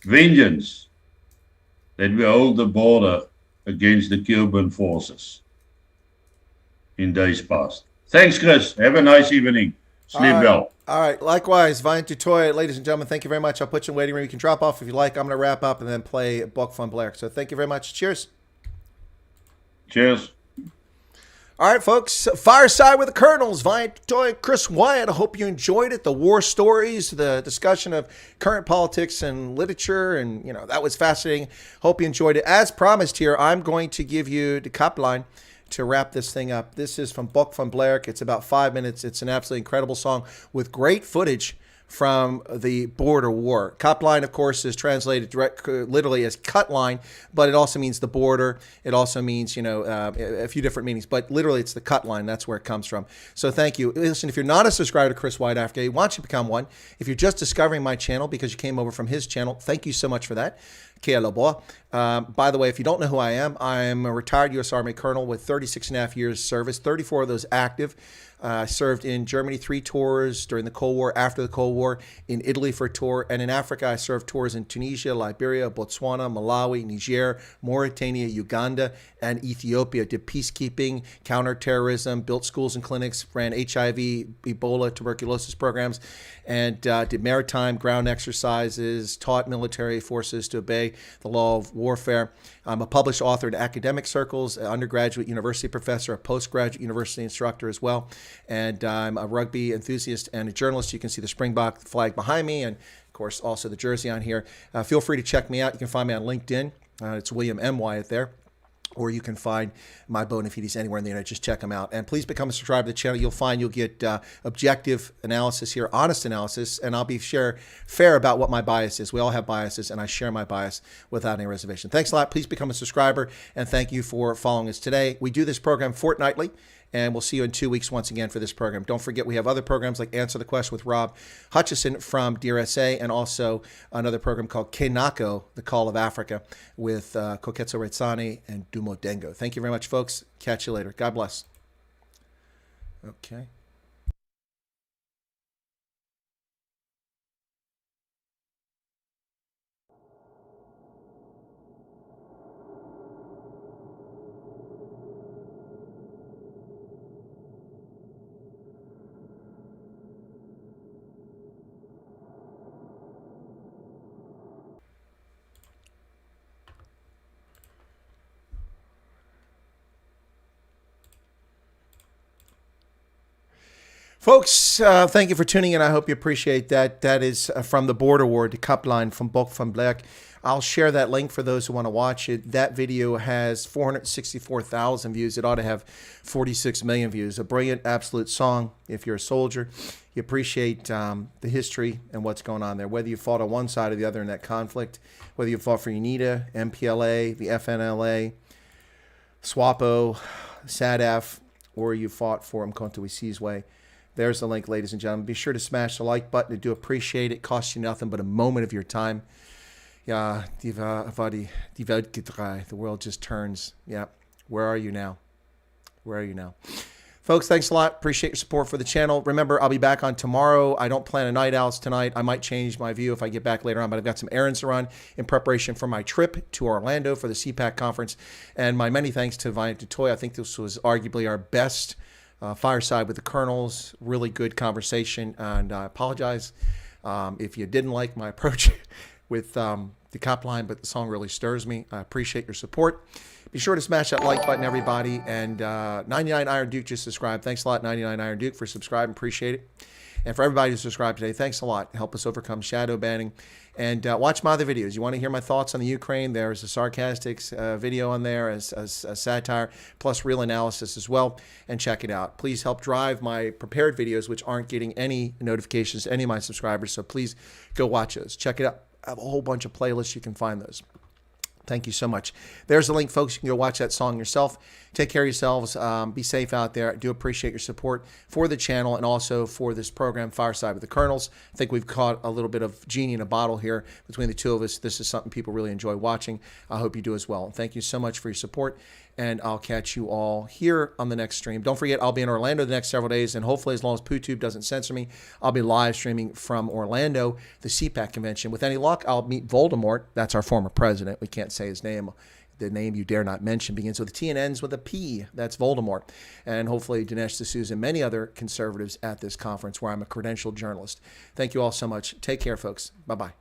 vengeance that we hold the border against the Cuban forces in days past. Thanks, Chris. Have a nice evening. Sleep well. All right. Likewise, Wyatt Toit, ladies and gentlemen, thank you very much. I'll put you in waiting room. You can drop off if you like. I'm going to wrap up and then play Bok van Blerk. So thank you very much. Cheers. Cheers. All right, folks. Fireside with the Colonels. Wyatt Toit, Chris Wyatt. I hope you enjoyed it. The war stories, the discussion of current politics and literature, and you know that was fascinating. Hope you enjoyed it. As promised, here I'm going to give you the Kapline to wrap this thing up. This is from Bok van Blerk. It's about 5 minutes. It's an absolutely incredible song with great footage from the border war. Kapline, of course, is translated literally as cut line, but it also means the border. It also means, you know, a few different meanings, but literally it's the cut line. That's where it comes from. So thank you. Listen, if you're not a subscriber to Chris Wyatt Africa, why don't you become one? If you're just discovering my channel because you came over from his channel, thank you so much for that. By the way, if you don't know who I am a retired U.S. Army colonel with 36 and a half years service, 34 of those active. Served in Germany 3 tours during the Cold War, after the Cold War, in Italy for a tour, and in Africa I served tours in Tunisia, Liberia, Botswana, Malawi, Niger, Mauritania, Uganda, and Ethiopia. Did peacekeeping, counterterrorism, built schools and clinics, ran HIV, Ebola, tuberculosis programs, and did maritime ground exercises, taught military forces to obey the law of warfare. I'm a published author in academic circles, an undergraduate university professor, a postgraduate university instructor as well. And I'm a rugby enthusiast and a journalist. You can see the Springbok flag behind me and, of course, also the jersey on here. Feel free to check me out. You can find me on LinkedIn. It's William M. Wyatt there. Or you can find my bona fides anywhere in the internet. Just check them out. And please become a subscriber to the channel. You'll find you'll get objective analysis here, honest analysis, and I'll be fair about what my bias is. We all have biases, and I share my bias without any reservation. Thanks a lot. Please become a subscriber, and thank you for following us today. We do this program fortnightly, and we'll see you in 2 weeks once again for this program. Don't forget, we have other programs like Answer the Question with Rob Hutchison from Dear SA, and also another program called Kenako, The Call of Africa, with Koketso Retsani and Dumo Dengo. Thank you very much, folks. Catch you later. God bless. Okay. Folks, thank you for tuning in. I hope you appreciate that. That is from the Border War, the Kaplan from Bok van Black. I'll share that link for those who want to watch it. That video has 464,000 views. It ought to have 46 million views. A brilliant, absolute song. If you're a soldier, you appreciate the history and what's going on there. Whether you fought on one side or the other in that conflict, whether you fought for UNITA, MPLA, the FNLA, SWAPO, SADF, or you fought for Mkonto Wesizwe Way. There's the link, ladies and gentlemen. Be sure to smash the like button. I do appreciate it. Costs you nothing but a moment of your time. Yeah, die Welt geht drei. The world just turns. Yeah. Where are you now? Where are you now? Folks, thanks a lot. Appreciate your support for the channel. Remember, I'll be back on tomorrow. I don't plan a night owls tonight. I might change my view if I get back later on, but I've got some errands to run in preparation for my trip to Orlando for the CPAC conference. And my many thanks to Wynand to Toit. I think this was arguably our best Fireside with the Colonels. Really good conversation. And I apologize if you didn't like my approach with the cop line, but the song really stirs me. I appreciate your support. Be sure to smash that like button, everybody. And 99 Iron Duke just subscribed. Thanks a lot, 99 Iron Duke, for subscribing. Appreciate it. And for everybody who subscribed today, thanks a lot. Help us overcome shadow banning. And watch my other videos. You want to hear my thoughts on the Ukraine? There's a sarcastic video on there, as satire, plus real analysis as well. And check it out. Please help drive my prepared videos, which aren't getting any notifications to any of my subscribers. So please go watch those. Check it out. I have a whole bunch of playlists. You can find those. Thank you so much. There's the link, folks. You can go watch that song yourself. Take care of yourselves. Be safe out there. I do appreciate your support for the channel and also for this program, Fireside with the Colonels. I think we've caught a little bit of genie in a bottle here between the two of us. This is something people really enjoy watching. I hope you do as well. Thank you so much for your support, and I'll catch you all here on the next stream. Don't forget, I'll be in Orlando the next several days, and hopefully, as long as PooTube doesn't censor me, I'll be live streaming from Orlando, the CPAC convention. With any luck, I'll meet Voldemort. That's our former president. We can't say his name. The name you dare not mention begins with a T and ends with a P. That's Voldemort. And hopefully Dinesh D'Souza and many other conservatives at this conference where I'm a credentialed journalist. Thank you all so much. Take care, folks. Bye-bye.